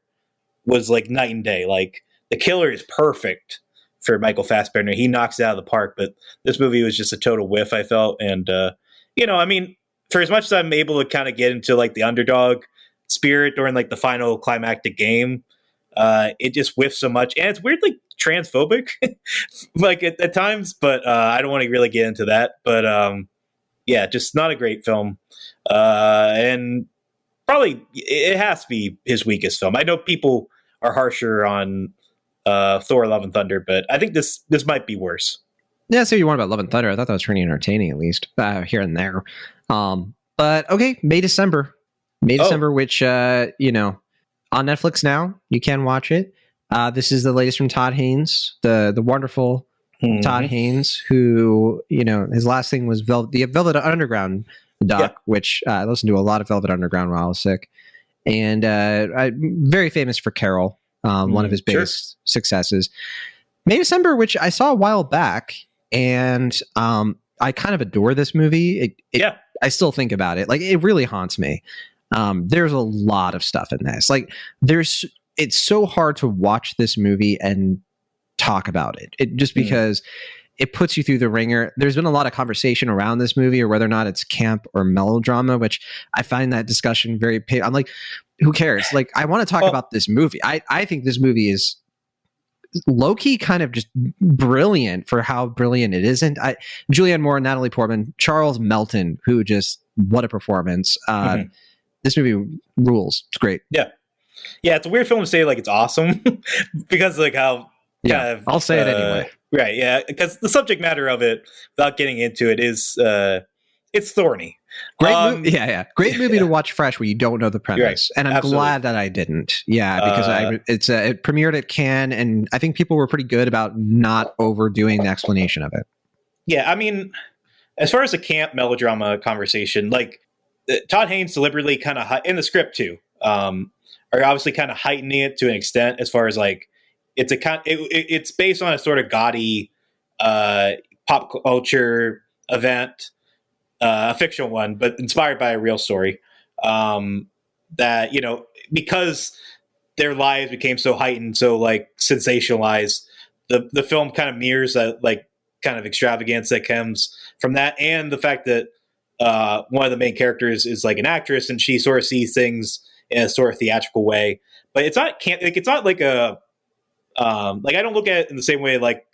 was like night and day. Like, The Killer is perfect for Michael Fassbender. He knocks it out of the park, but this movie was just a total whiff, I felt. And, I mean, for as much as I'm able to kind of get into like the underdog spirit during like the final climactic game, it just whiffs so much. And it's weirdly transphobic, like at times, but I don't want to really get into that. But just not a great film. And probably it has to be his weakest film. I know people are harsher on Thor: Love and Thunder, but I think this might be worse. Yeah, so you want about Love and Thunder. I thought that was pretty entertaining, at least here and there. But okay, December, which on Netflix now, you can watch it. This is the latest from Todd Haynes, the wonderful Todd Haynes, who his last thing was the Velvet Underground doc, which I listened to a lot of Velvet Underground while I was sick, and very famous for Carol. One of his biggest successes. December, which I saw a while back, and I kind of adore this movie. I still think about it. Like, it really haunts me. There's a lot of stuff in this. Like, it's so hard to watch this movie and talk about it. Just because it puts you through the ringer. There's been a lot of conversation around this movie or whether or not it's camp or melodrama, which I find that discussion very I'm like, who cares? Like, I want to talk about this movie. I think this movie is low-key kind of just brilliant for how brilliant it isn't. Julianne Moore, Natalie Portman, Charles Melton, who just, what a performance. This movie rules. It's great. Yeah, it's a weird film to say like it's awesome because like how I'll say it anyway. Right, yeah, because the subject matter of it, without getting into it, is it's thorny. Great movie to watch fresh where you don't know the premise, right. And I'm Absolutely. Glad that I didn't. Yeah, because it premiered at Cannes, and I think people were pretty good about not overdoing the explanation of it. Yeah, I mean, as far as the camp melodrama conversation, like Todd Haynes deliberately kind of in the script too, are obviously kind of heightening it to an extent as far as like it's based on a sort of gaudy pop culture event. A fictional one, but inspired by a real story. That, you know, because their lives became so heightened, so like sensationalized, the film kind of mirrors that like kind of extravagance that comes from that, and the fact that one of the main characters is like an actress, and she sort of sees things in a sort of theatrical way. But it's not it's not like a like I don't look at it in the same way like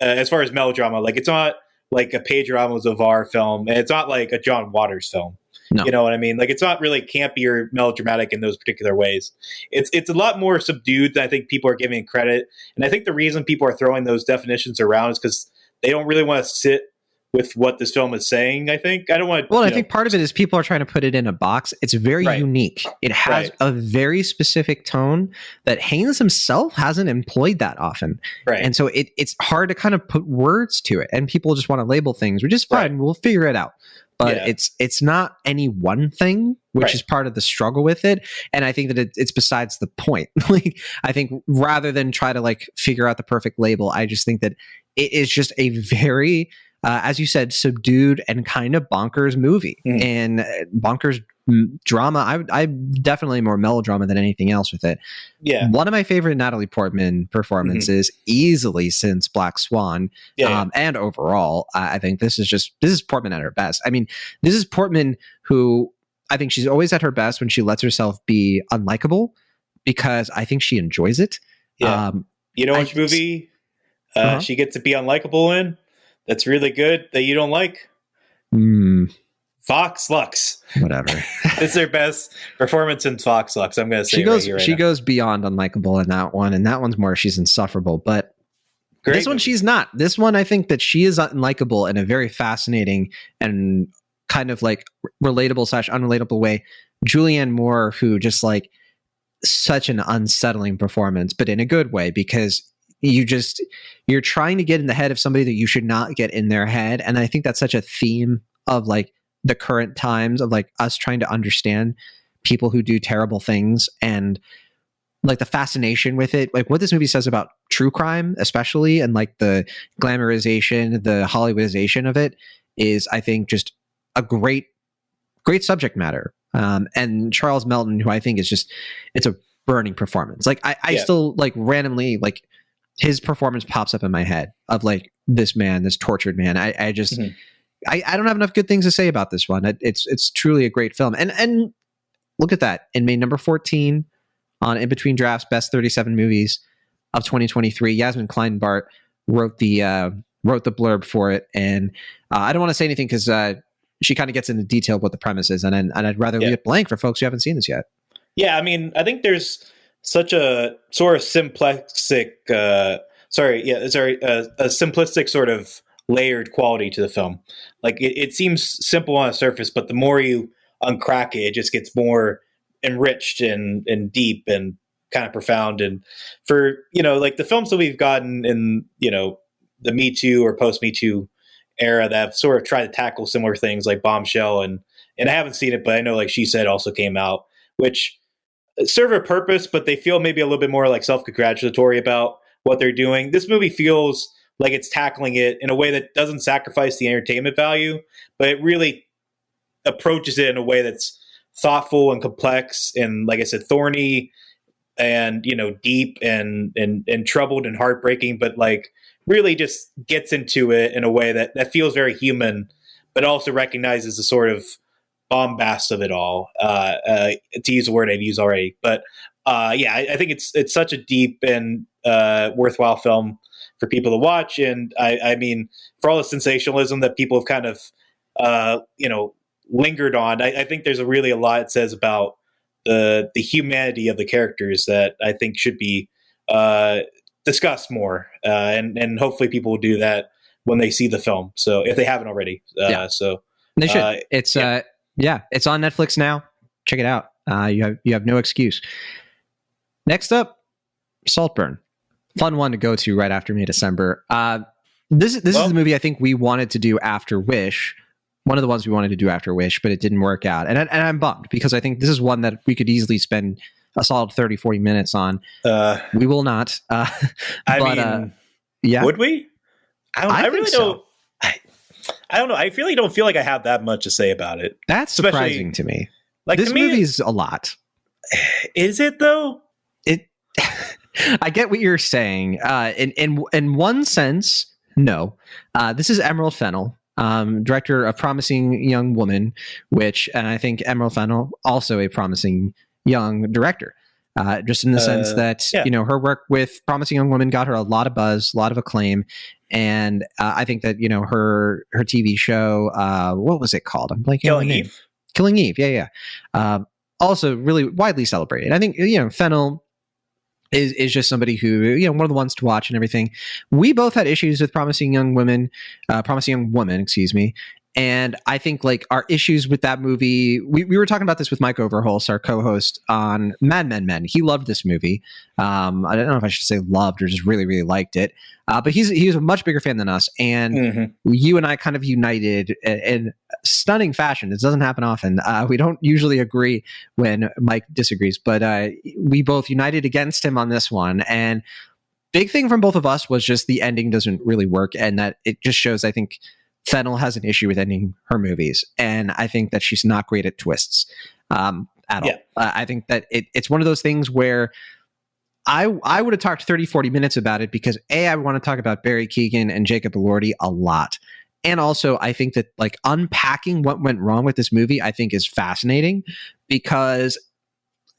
as far as melodrama. Like it's not like a Pedro Almodovar film, and it's not like a John Waters film. No. You know what I mean? Like it's not really campy or melodramatic in those particular ways. It's a lot more subdued than I think people are giving credit. And I think the reason people are throwing those definitions around is because they don't really want to sit with what this film is saying. I think I don't want to. Well, I think part of it is people are trying to put it in a box. It's very unique. It has a very specific tone that Haynes himself hasn't employed that often. Right. And so it's hard to kind of put words to it, and people just want to label things, which is fine. Right. We'll figure it out. But it's not any one thing, which is part of the struggle with it. And I think that it's besides the point. Like, I think rather than try to like figure out the perfect label, I just think that it is just a very as you said, subdued and kind of bonkers movie and bonkers drama. I'm definitely more melodrama than anything else with it. Yeah. One of my favorite Natalie Portman performances easily since Black Swan. And overall, I think this is Portman at her best. I mean, this is Portman who I think she's always at her best when she lets herself be unlikable, because I think she enjoys it. Yeah. You know which movie she gets to be unlikable in? That's really good that you don't like? Fox Lux. Whatever. It's their best performance in Fox Lux. I'm going to say she goes beyond unlikable in that one, and that one's more she's insufferable. But this one she's not. This one I think that she is unlikable in a very fascinating and kind of like relatable / unrelatable way. Julianne Moore, who just like such an unsettling performance, but in a good way, because you're trying to get in the head of somebody that you should not get in their head. And I think that's such a theme of like the current times of like us trying to understand people who do terrible things, and like the fascination with it, like what this movie says about true crime, especially, and like the glamorization, the Hollywoodization of it is, I think, just a great subject matter. And Charles Melton, who I think is just, it's a burning performance. Like I still like randomly like his performance pops up in my head of like this man, this tortured man. I just, I don't have enough good things to say about this one. It's truly a great film. And look at that. It made number 14 on In Between Drafts, Best 37 Movies of 2023. Yasmin Kleinbart wrote the blurb for it. And I don't want to say anything because she kind of gets into detail of what the premise is. And I'd rather leave it blank for folks who haven't seen this yet. Yeah, I mean, I think there's such a sort of simplistic, a simplistic sort of layered quality to the film. Like it seems simple on the surface, but the more you uncrack it, it just gets more enriched and deep and kind of profound. And for, like the films that we've gotten in, the Me Too or post Me Too era that have sort of tried to tackle similar things like Bombshell, and I haven't seen it, but I know like She Said also came out, which serve a purpose, but they feel maybe a little bit more like self-congratulatory about what they're doing. This movie feels like it's tackling it in a way that doesn't sacrifice the entertainment value, but it really approaches it in a way that's thoughtful and complex and, like I said, thorny and, deep and troubled and heartbreaking, but like really just gets into it in a way that feels very human, but also recognizes the sort of bombast of it all. To use a word I've used already, but I think it's such a deep and worthwhile film for people to watch. And I mean, for all the sensationalism that people have kind of lingered on, I think there's really a lot it says about the humanity of the characters that I think should be discussed more, and hopefully people will do that when they see the film. So if they haven't already, so they should. It's it's on Netflix now. Check it out. You have no excuse. Next up, Saltburn. Fun one to go to right after May December. This is the movie I think we wanted to do after Wish. One of the ones we wanted to do after Wish, but it didn't work out. And I'm bummed because I think this is one that we could easily spend a solid 30, 40 minutes on. We will not. Would we? I really don't. I don't know. I really don't feel like I have that much to say about it. That's surprising to me. Like, this movie's a lot. Is it though? I get what you're saying. In one sense, no. This is Emerald Fennell, director of Promising Young Woman, and I think Emerald Fennell also a promising young director. Just in the sense that her work with Promising Young Woman got her a lot of buzz, a lot of acclaim, and I think that her TV show, what was it called? I'm blanking on the name. Killing Eve. Yeah. Also really widely celebrated. I think Fennell is just somebody who, one of the ones to watch and everything. We both had issues with Promising Young Woman, excuse me. And I think like our issues with that movie, we were talking about this with Mike Overholtz, our co-host on Mad Men. He loved this movie. I don't know if I should say loved or just really, really liked it. But he's a much bigger fan than us. And you and I kind of united in stunning fashion. This doesn't happen often. We don't usually agree when Mike disagrees, but we both united against him on this one. And big thing from both of us was just the ending doesn't really work. And that it just shows, I think, Fennell has an issue with ending her movies, and I think that she's not great at twists at all. I think that it's one of those things where I would have talked 30, 40 minutes about it because I want to talk about Barry Keoghan and Jacob Elordi a lot. And also I think that like unpacking what went wrong with this movie, I think is fascinating because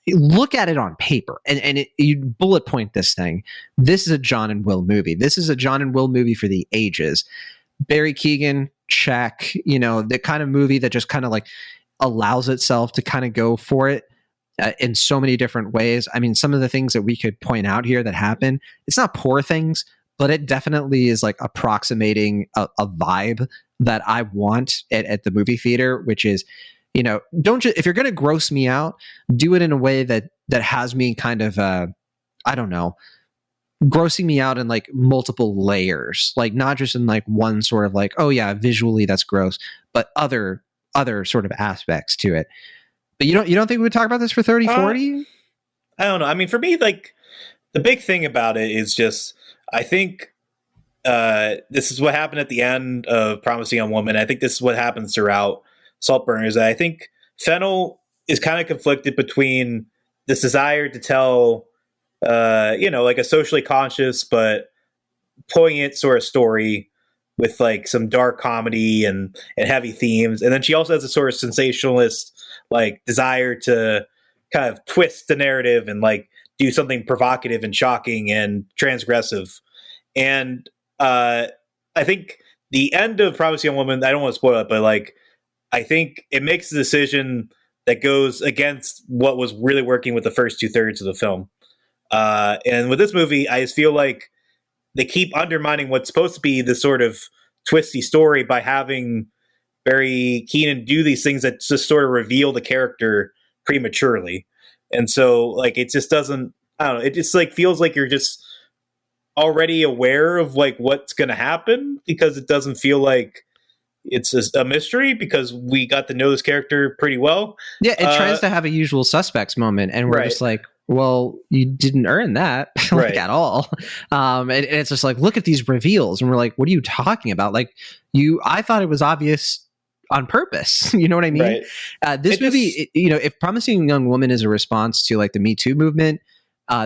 look at it on paper and you bullet point this thing. This is a John and Will movie. This is a John and Will movie for the ages. Barry Keoghan, check, the kind of movie that just kind of like allows itself to kind of go for it in so many different ways. I mean, some of the things that we could point out here that happen, it's not poor things, but it definitely is like approximating a vibe that I want at the movie theater, which is, if you're going to gross me out, do it in a way that has me kind of, I don't know, grossing me out in like multiple layers, like not just in like one sort of like, oh yeah, visually that's gross, but other sort of aspects to it. But you don't think we would talk about this for 30, 40? I don't know. I mean, for me, like the big thing about it is just, I think this is what happened at the end of Promising Young Woman. I think this is what happens throughout Saltburn is that I think Fennell is kind of conflicted between this desire to tell like a socially conscious but poignant sort of story with like some dark comedy and heavy themes, and then she also has a sort of sensationalist like desire to kind of twist the narrative and like do something provocative and shocking and transgressive. And I think the end of Promising Young Woman, I don't want to spoil it, but like I think it makes a decision that goes against what was really working with the first 2/3 of the film. And with this movie, I just feel like they keep undermining what's supposed to be this sort of twisty story by having Barry Keoghan do these things that just sort of reveal the character prematurely. And so like, it just doesn't, I don't know. It just like feels like you're just already aware of like what's going to happen because it doesn't feel like it's a mystery because we got to know this character pretty well. Yeah. It tries to have a usual suspects moment and we're just like, well, you didn't earn that like at all. And it's just like, look at these reveals. And we're like, what are you talking about? Like I thought it was obvious on purpose. You know what I mean? Right. This movie, if Promising Young Woman is a response to like the Me Too movement,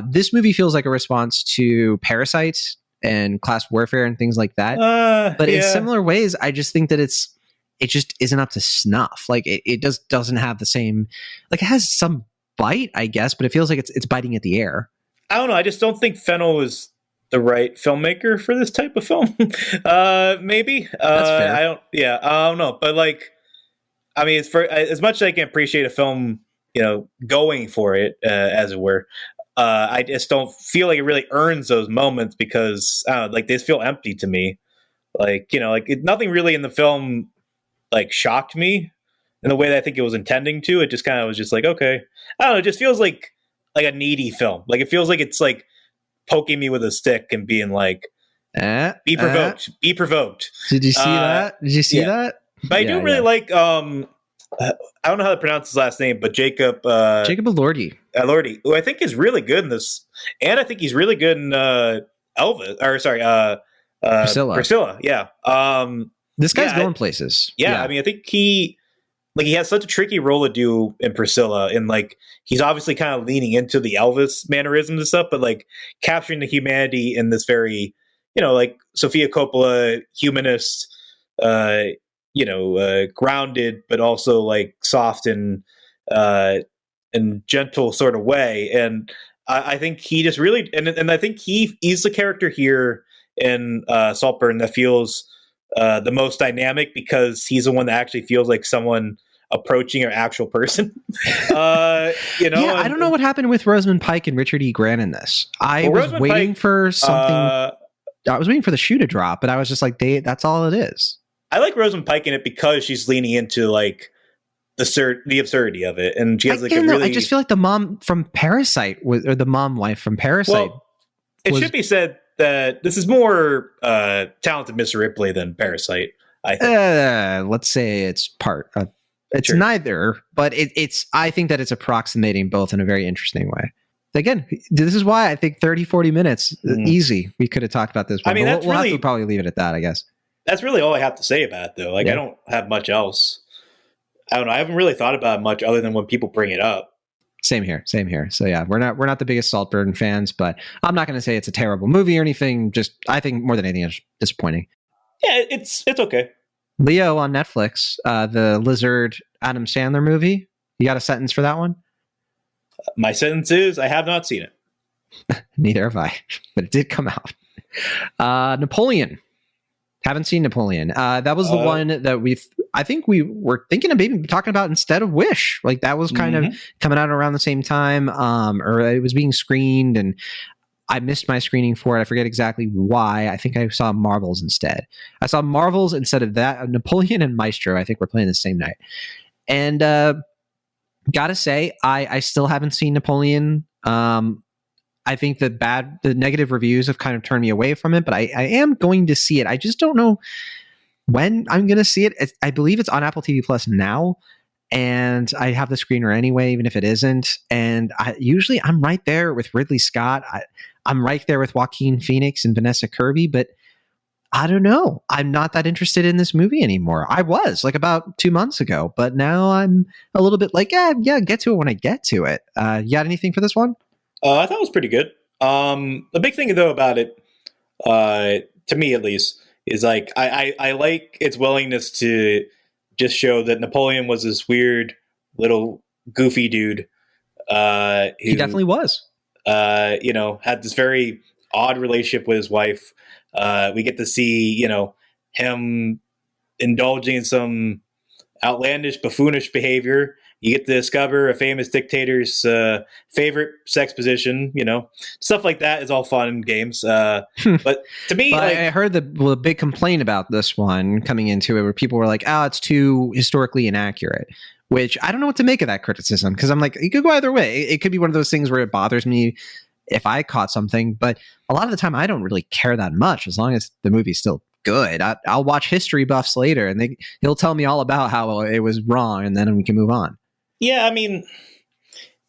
this movie feels like a response to Parasite and class warfare and things like that. But in similar ways, I just think that it just isn't up to snuff. Like it doesn't have the same, like it has some bite, I guess, but it feels like it's biting at the air. I don't know. I just don't think Fennel was the right filmmaker for this type of film. Maybe. That's fair. I don't know. But like, I mean, it's for as much as I can appreciate a film, going for it, as it were. I just don't feel like it really earns those moments because like they just feel empty to me. Like, nothing really in the film like shocked me in the way that I think it was intending to. It just kind of was just like, okay, I don't know. It just feels like a needy film. Like it feels like it's like poking me with a stick and being like, be provoked, be provoked. Did you see that? Did you see that? But I do really like, I don't know how to pronounce his last name, but Jacob Elordi. Elordi, who I think is really good in this, and I think he's really good in Priscilla. Yeah. This guy's going places. Yeah, I mean, I think he has such a tricky role to do in Priscilla, and like he's obviously kind of leaning into the Elvis mannerisms and stuff, but like capturing the humanity in this very, like Sofia Coppola humanist, grounded, but also like soft and gentle sort of way. And I think he just really, and I think he's the character here in Saltburn that feels the most dynamic because he's the one that actually feels like someone approaching an actual person. I don't know what happened with Rosamund Pike and Richard E. Grant in this. I was waiting for something. I was waiting for the shoe to drop, but I was just like, that's all it is. I like Rosamund Pike in it because she's leaning into like the absurdity of it, and she has like I just feel like the mom from Parasite or the mom wife from Parasite. Well, it should be said that this is more talented Mr. Ripley than Parasite. I think. Let's say it's part. It's Sure. neither, but it's. I think that it's approximating both in a very interesting way. Again, this is why I think 30, 40 minutes, easy. We could have talked about this. I mean, we'll have to probably leave it at that, I guess. That's really all I have to say about it, though. Like, I don't have much else. I don't know. I haven't really thought about it much other than when people bring it up. Same here. So yeah, we're not the biggest Saltburn fans, but I'm not going to say it's a terrible movie or anything. Just I think more than anything, it's disappointing. Yeah, it's okay. Leo on Netflix, the Lizard Adam Sandler movie. You got a sentence for that one? My sentence is I have not seen it. Neither have I, but it did come out. Napoleon. Haven't seen Napoleon. That was the one that I think we were thinking of maybe talking about instead of Wish. Like that was kind of coming out around the same time, or it was being screened, and I missed my screening for it. I forget exactly why. I think I saw Marvels instead. I saw Marvels instead of that. Napoleon and Maestro, I think, were playing the same night. And gotta say, I still haven't seen Napoleon. I think the negative reviews have kind of turned me away from it, but I am going to see it. I just don't know when I'm going to see it. I believe it's on Apple TV Plus now, and I have the screener anyway, even if it isn't. And I'm right there with Ridley Scott. I'm right there with Joaquin Phoenix and Vanessa Kirby, but I don't know. I'm not that interested in this movie anymore. I was like about 2 months ago, but now I'm a little bit like, yeah, get to it when I get to it. You got anything for this one? I thought it was pretty good. The big thing though about it, to me at least, is like I like its willingness to just show that Napoleon was this weird little goofy dude. He definitely was. Had this very odd relationship with his wife. We get to see, him indulging in some outlandish, buffoonish behavior. You get to discover a famous dictator's favorite sex position, stuff like that is all fun and games. But to me, I heard the big complaint about this one coming into it where people were like, it's too historically inaccurate, which I don't know what to make of that criticism. Cause I'm like, it could go either way. It could be one of those things where it bothers me if I caught something, but a lot of the time I don't really care that much as long as the movie's still good. I'll watch history buffs later and he'll tell me all about how it was wrong and then we can move on. Yeah, I mean,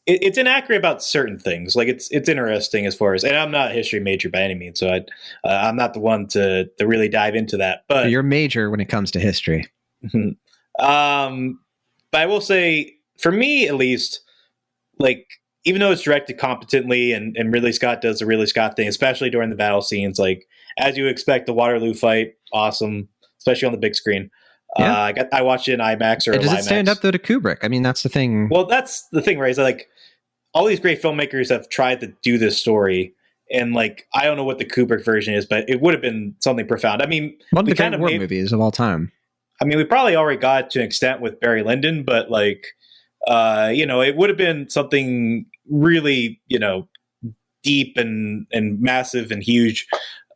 it's inaccurate about certain things. Like it's interesting as far as, and I'm not a history major by any means, so I'm not the one to really dive into that. But you're major when it comes to history. But I will say, for me at least, like even though it's directed competently and Ridley Scott does the Ridley Scott thing, especially during the battle scenes, like as you expect, the Waterloo fight, awesome, especially on the big screen. Yeah. I watched it in IMAX or Does Limax. it stand up though to Kubrick? I mean, that's the thing. Well, that's the thing, right? Is that, like, all these great filmmakers have tried to do this story, and like I don't know what the Kubrick version is, but it would have been something profound. I mean, one of the great war movies of all time. I mean, we probably already got it to an extent with Barry Lyndon, but like, it would have been something really, deep and massive and huge.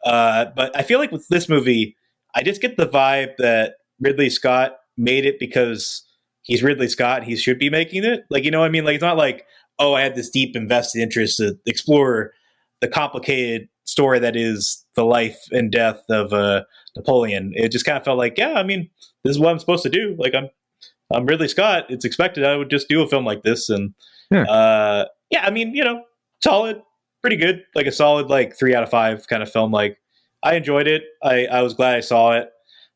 But I feel like with this movie, I just get the vibe that Ridley Scott made it because he's Ridley Scott and he should be making it. Like, you know what I mean? Like, it's not like, oh, I had this deep invested interest to explore the complicated story that is the life and death of Napoleon. It just kind of felt like, yeah, I mean, this is what I'm supposed to do. Like, I'm Ridley Scott. It's expected I would just do a film like this. And I mean, solid, pretty good, like a solid, like 3 out of 5 kind of film. Like, I enjoyed it. I was glad I saw it.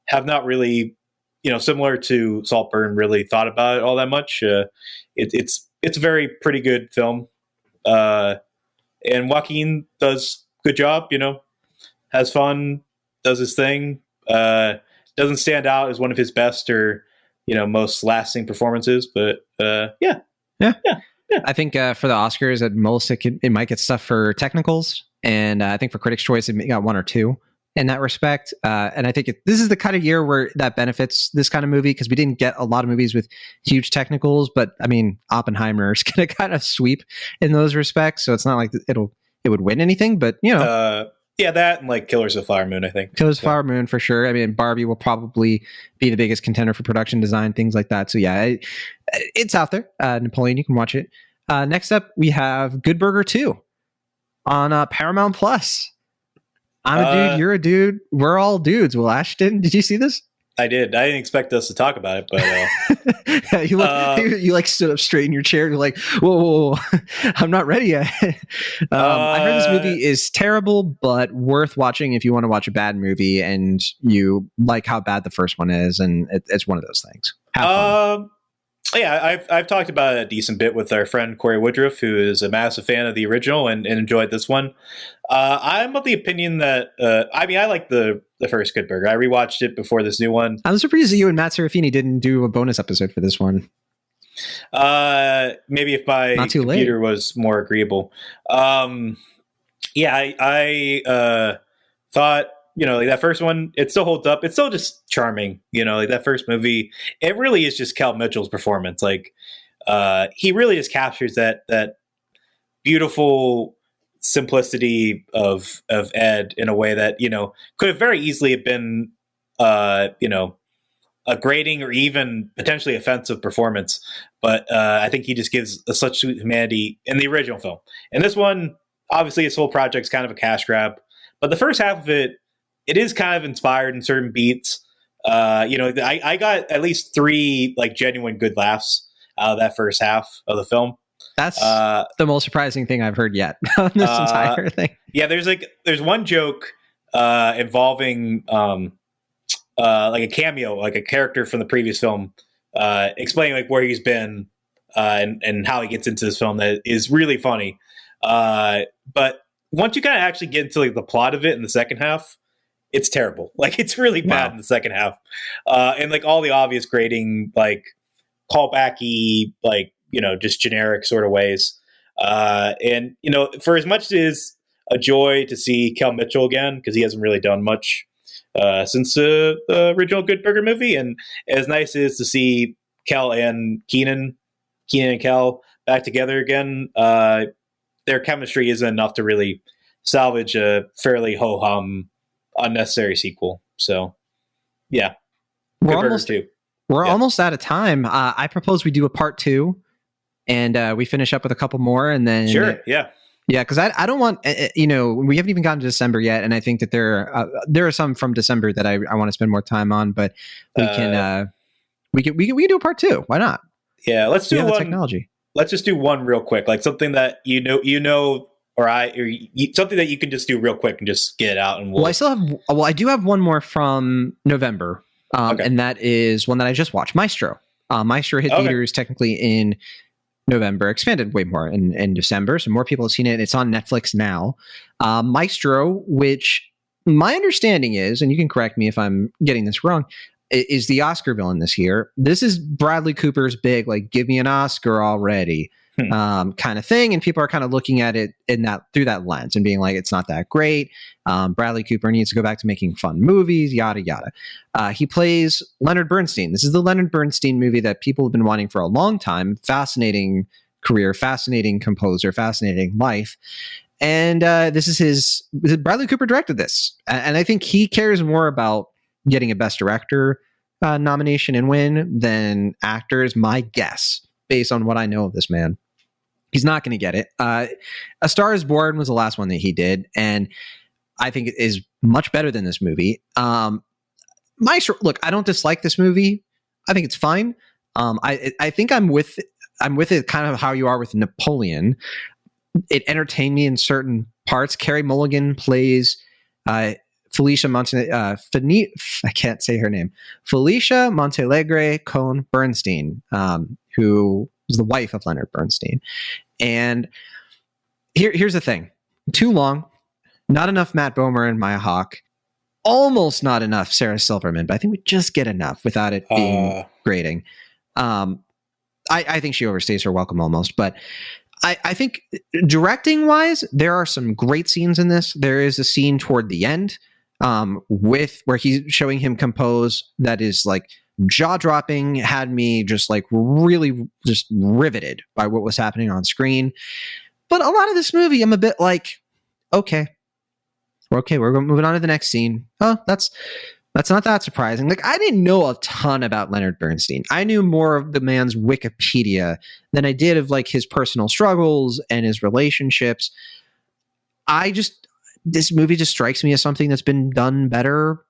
Have not really, similar to Saltburn, really thought about it all that much. It's a very pretty good film. And Joaquin does good job, has fun, does his thing. Doesn't stand out as one of his best or, most lasting performances, but yeah. I think for the Oscars at most, it might get stuff for technicals, and I think for Critics' Choice it got 1 or 2 in that respect. And I think this is the kind of year where that benefits this kind of movie, because we didn't get a lot of movies with huge technicals. But I mean, Oppenheimer is going to kind of sweep in those respects, so it's not like it would win anything. But that and like Killers of the Flower Moon, I think. Killers of the Flower Moon for sure. I mean, Barbie will probably be the biggest contender for production design, things like that. So yeah, it's out there. Napoleon, you can watch it. Next up, we have Good Burger 2 on Paramount Plus. I'm a dude, you're a dude, we're all dudes. Will Ashton, did you see this? I did. I didn't expect us to talk about it, but you like stood up straight in your chair. You're like, whoa, I'm not ready yet. I heard this movie is terrible, but worth watching if you want to watch a bad movie and you like how bad the first one is, and it's one of those things. Have fun. Yeah, I've talked about it a decent bit with our friend Corey Woodruff, who is a massive fan of the original and enjoyed this one. I'm of the opinion that I like the first Good Burger. I rewatched it before this new one. I'm surprised that you and Matt Serafini didn't do a bonus episode for this one. Maybe if my computer was more agreeable. I thought, like that first one, it still holds up. It's still just charming, like that first movie. It really is just Kel Mitchell's performance. Like, he really just captures that beautiful simplicity of Ed in a way that, could have very easily have been, a grating or even potentially offensive performance. But I think he just gives such sweet humanity in the original film. And this one, obviously, his whole project's kind of a cash grab. But the first half of it is kind of inspired in certain beats. I got at least 3 like genuine good laughs out of that first half of the film. That's the most surprising thing I've heard yet on this entire thing. Yeah, there's one joke involving like a cameo, like a character from the previous film, explaining like where he's been and how he gets into this film that is really funny. But once you kind of actually get into like the plot of it in the second half, it's terrible. Like, it's really bad in the second half. And like all the obvious grading, like callbacky, like, just generic sort of ways. And, for as much as it is a joy to see Kel Mitchell again, because he hasn't really done much since the original Good Burger movie. And as nice as it is to see Kel and Keenan and Kel back together again, their chemistry isn't enough to really salvage a fairly ho-hum, unnecessary sequel. So, yeah. We're almost out of time. I propose we do a part 2, and we finish up with a couple more, and then sure, yeah, because I don't want we haven't even gotten to December yet, and I think that there are some from December that I want to spend more time on, but we can do a part 2. Why not? Yeah, let's do one. Technology. Let's just do one real quick, like something that something that you can just do real quick and just get it out. And I do have one more from November, and that is one that I just watched, Maestro. Maestro hit theaters technically in November, expanded way more in December. So more people have seen it. It's on Netflix now. Maestro, which my understanding is, and you can correct me if I'm getting this wrong, is the Oscar villain this year. This is Bradley Cooper's big, like, give me an Oscar already kind of thing. And people are kind of looking at it through that lens and being like, it's not that great. Bradley Cooper needs to go back to making fun movies, yada, yada. He plays Leonard Bernstein. This is the Leonard Bernstein movie that people have been wanting for a long time. Fascinating career, fascinating composer, fascinating life. And this is Bradley Cooper directed this. And I think he cares more about getting a Best Director nomination and win than actors, my guess, based on what I know of this man. He's not going to get it. A Star is Born was the last one that he did, and I think it is much better than this movie. Maestro, look, I don't dislike this movie. I think it's fine. I think I'm with it kind of how you are with Napoleon. It entertained me in certain parts. Carey Mulligan plays Felicia I can't say her name. Felicia Montalegre Cohn Bernstein, who was the wife of Leonard Bernstein. And here's the thing. Too long. Not enough Matt Bomer and Maya Hawke. Almost not enough Sarah Silverman, but I think we just get enough without it being grating. I think she overstays her welcome almost, but I think directing wise, there are some great scenes in this. There is a scene toward the end where he's showing him compose that is like jaw dropping, had me just like really just riveted by what was happening on screen. But a lot of this movie, I'm a bit like, okay, we're moving on to the next scene. Oh, that's not that surprising. Like, I didn't know a ton about Leonard Bernstein. I knew more of the man's Wikipedia than I did of like his personal struggles and his relationships. This movie just strikes me as something that's been done better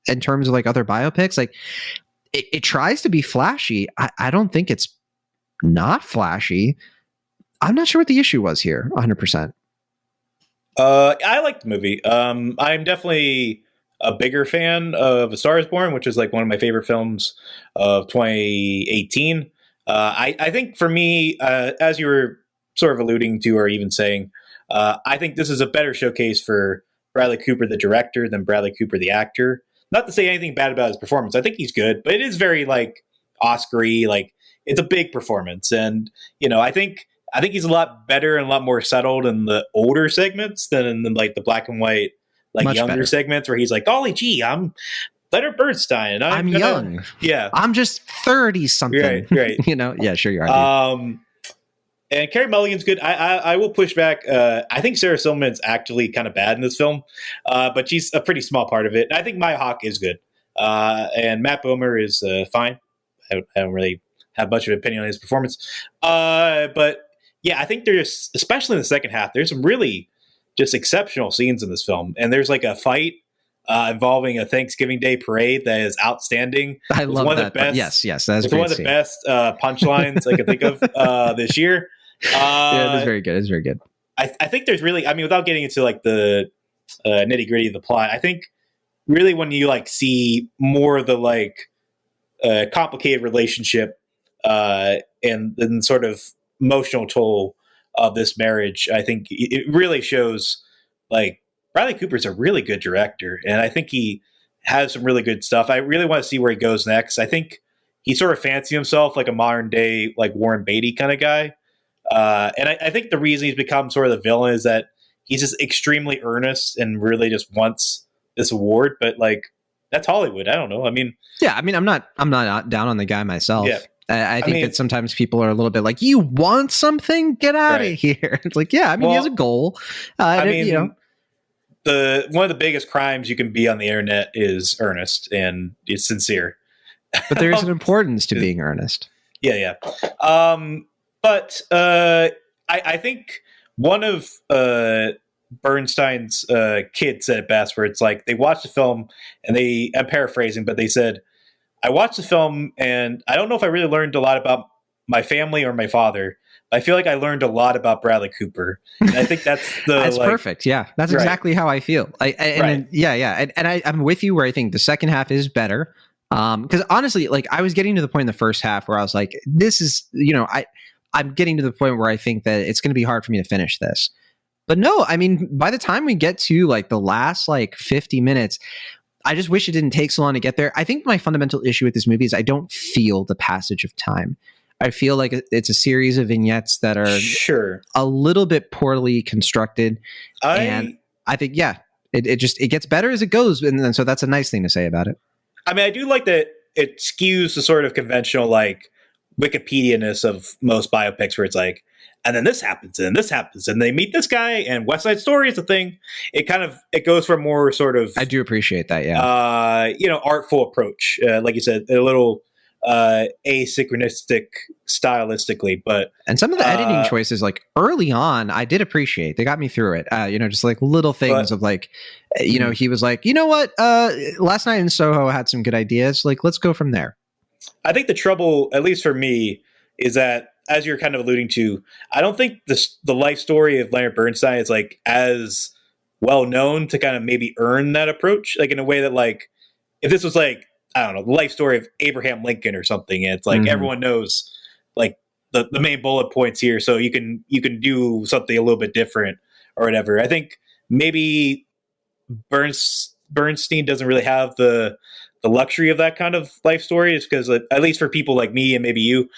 in terms of like other biopics. Like, it tries to be flashy. I don't think it's not flashy. I'm not sure what the issue was here, 100%. I like the movie. I'm definitely a bigger fan of A Star is Born, which is like one of my favorite films of 2018. I think for me, as you were sort of alluding to or even saying, I think this is a better showcase for Bradley Cooper, the director, than Bradley Cooper, the actor. Not to say anything bad about his performance. I think he's good, but it is very like Oscar-y. Like, it's a big performance. And, you know, I think he's a lot better and a lot more settled in the older segments than in like the black and white, like much younger better segments where he's like, golly gee, I'm Leonard Bernstein. And I'm young. Yeah. I'm just 30 something. Right. You know? Yeah, sure you are. And Carey Mulligan's good. I will push back. I think Sarah Silverman's actually kind of bad in this film, but she's a pretty small part of it. I think Maya Hawke is good. And Matt Bomer is fine. I don't really have much of an opinion on his performance. But yeah, I think there's, especially in the second half, there's some really just exceptional scenes in this film. And there's like a fight involving a Thanksgiving Day parade that is outstanding. I love one that. Of the best, yes, that's one of the best punchlines I can think of this year. Yeah, it is very good. It's very good. I think there's really, I mean, without getting into like the nitty gritty of the plot, I think really when you like see more of the like complicated relationship and sort of emotional toll of this marriage, I think it really shows like Bradley Cooper's a really good director, and I think he has some really good stuff. I really want to see where he goes next. I think he sort of fancies himself like a modern day like Warren Beatty kind of guy. And I think the reason he's become sort of the villain is that he's just extremely earnest and really just wants this award. But like, that's Hollywood. I don't know. I mean, yeah, I mean, I'm not down on the guy myself. Yeah. I think that sometimes people are a little bit like, you want something? Get out of here. It's like, yeah, I mean, he has a goal. I mean, you know, one of the biggest crimes you can be on the internet is earnest and it's sincere. But there's an importance to being earnest. Yeah. But I think one of Bernstein's kids said it best, where it's like they watched the film and I'm paraphrasing, but they said, I watched the film and I don't know if I really learned a lot about my family or my father. I feel like I learned a lot about Bradley Cooper. And I think that's that's perfect. Yeah, that's exactly how I feel. I'm with you where I think the second half is better. Because honestly, like I was getting to the point in the first half where I was like, this is, you know, I'm getting to the point where I think that it's going to be hard for me to finish this. But no, I mean, by the time we get to like the last like 50 minutes, I just wish it didn't take so long to get there. I think my fundamental issue with this movie is I don't feel the passage of time. I feel like it's a series of vignettes that are a little bit poorly constructed. And I think, it gets better as it goes. And so that's a nice thing to say about it. I mean, I do like that it skews the sort of conventional, like, Wikipedia-ness of most biopics where it's like, and then this happens, and then this happens, and they meet this guy, and West Side Story is a thing. It goes for a more sort of... I do appreciate that, artful approach. Like you said, a little asynchronistic stylistically, but... And some of the editing choices, like, early on, I did appreciate. They got me through it. Just like little things of like, he was like, you know what? Last Night in Soho had some good ideas. Like, let's go from there. I think the trouble, at least for me, is that, as you're kind of alluding to, I don't think the life story of Leonard Bernstein is like as well known to kind of maybe earn that approach, like in a way that, like, if this was like, I don't know, the life story of Abraham Lincoln or something, and it's like everyone knows like the main bullet points here, so you can do something a little bit different or whatever. I think maybe Bernstein doesn't really have the luxury of that kind of life story, is because, at least for people like me and maybe you,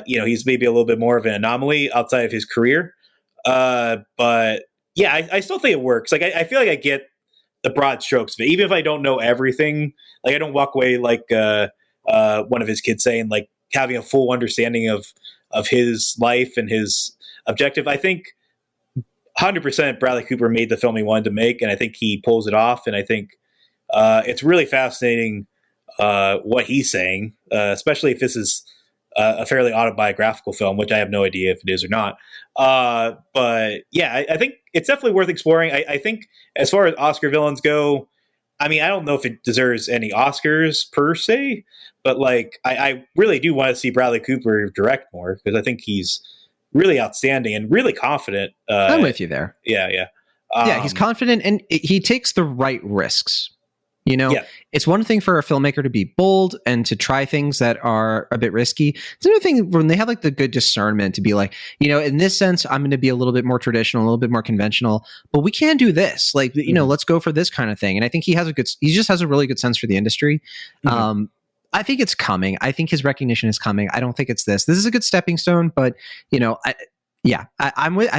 he's maybe a little bit more of an anomaly outside of his career. But yeah, I still think it works. Like, I feel like I get the broad strokes of it, even if I don't know everything. Like, I don't walk away like one of his kids saying, like, having a full understanding of his life and his objective. I think 100% Bradley Cooper made the film he wanted to make, and I think he pulls it off. And I think it's really fascinating what he's saying, especially if this is a fairly autobiographical film, which I have no idea if it is or not. But yeah, I think it's definitely worth exploring. I think as far as Oscar villains go, I mean, I don't know if it deserves any Oscars per se, but like, I really do want to see Bradley Cooper direct more, because I think he's really outstanding and really confident. I'm with you there. Yeah. He's confident, and he takes the right risks. It's one thing for a filmmaker to be bold and to try things that are a bit risky. It's another thing when they have like the good discernment to be like, in this sense, I'm going to be a little bit more traditional, a little bit more conventional, but we can do this. Like, let's go for this kind of thing. And I think he just has a really good sense for the industry. I think it's coming. I think his recognition is coming. I don't think it's this. This is a good stepping stone, but I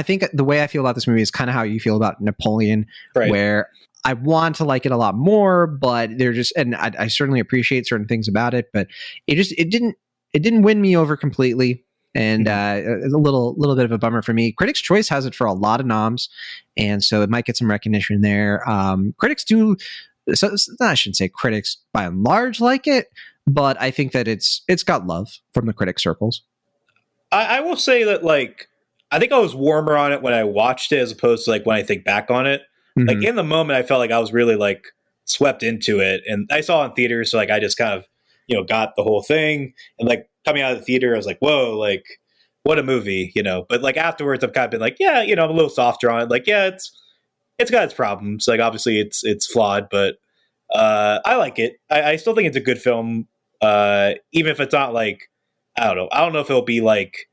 think the way I feel about this movie is kind of how you feel about Napoleon, right, where I want to like it a lot more, but I certainly appreciate certain things about it, but it didn't win me over completely. And a little bit of a bummer for me. Critics' Choice has it for a lot of noms, and so it might get some recognition there. Critics do, so I shouldn't say critics by and large like it, but I think that it's got love from the critic circles. I will say that, like, I think I was warmer on it when I watched it as opposed to like when I think back on it. Like, in the moment, I felt like I was really like swept into it, and I saw it in theaters, so like I just kind of got the whole thing, and like coming out of the theater, I was like, whoa, like what a movie, But like afterwards, I've kind of been like, yeah, I'm a little softer on it. Like, yeah, it's got its problems. Like, obviously, it's flawed, but I like it. I still think it's a good film, even if it's not like, I don't know if it'll be like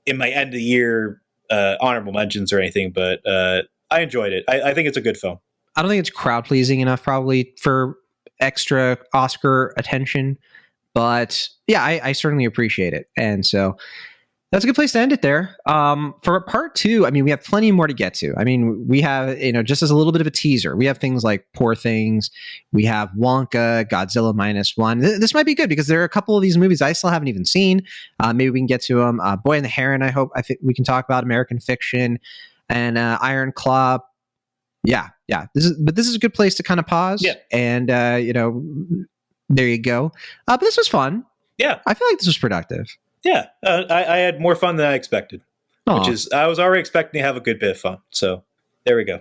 in my end of the year honorable mentions or anything, but I enjoyed it. I think it's a good film. I don't think it's crowd pleasing enough probably for extra Oscar attention, but yeah, I certainly appreciate it. And so that's a good place to end it there. For part 2, I mean, we have plenty more to get to. I mean, we have, just as a little bit of a teaser, we have things like Poor Things. We have Wonka, Godzilla -1. This might be good because there are a couple of these movies I still haven't even seen. Maybe we can get to them. Boy and the Heron, I think we can talk about American Fiction, and Iron Claw. Yeah. This is a good place to kind of pause. Yeah. And, there you go. But this was fun. Yeah. I feel like this was productive. Yeah, I had more fun than I expected, which is, I was already expecting to have a good bit of fun. So there we go.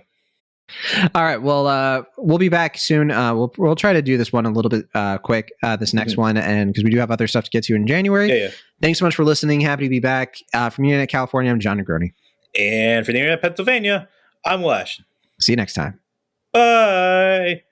All right. Well, we'll be back soon. We'll try to do this one a little bit quick, this next one, and because we do have other stuff to get to in January. Yeah. Thanks so much for listening. Happy to be back. From Internet California, I'm John Negroni. And for the Internet Pennsylvania, I'm Will Ashton. See you next time. Bye.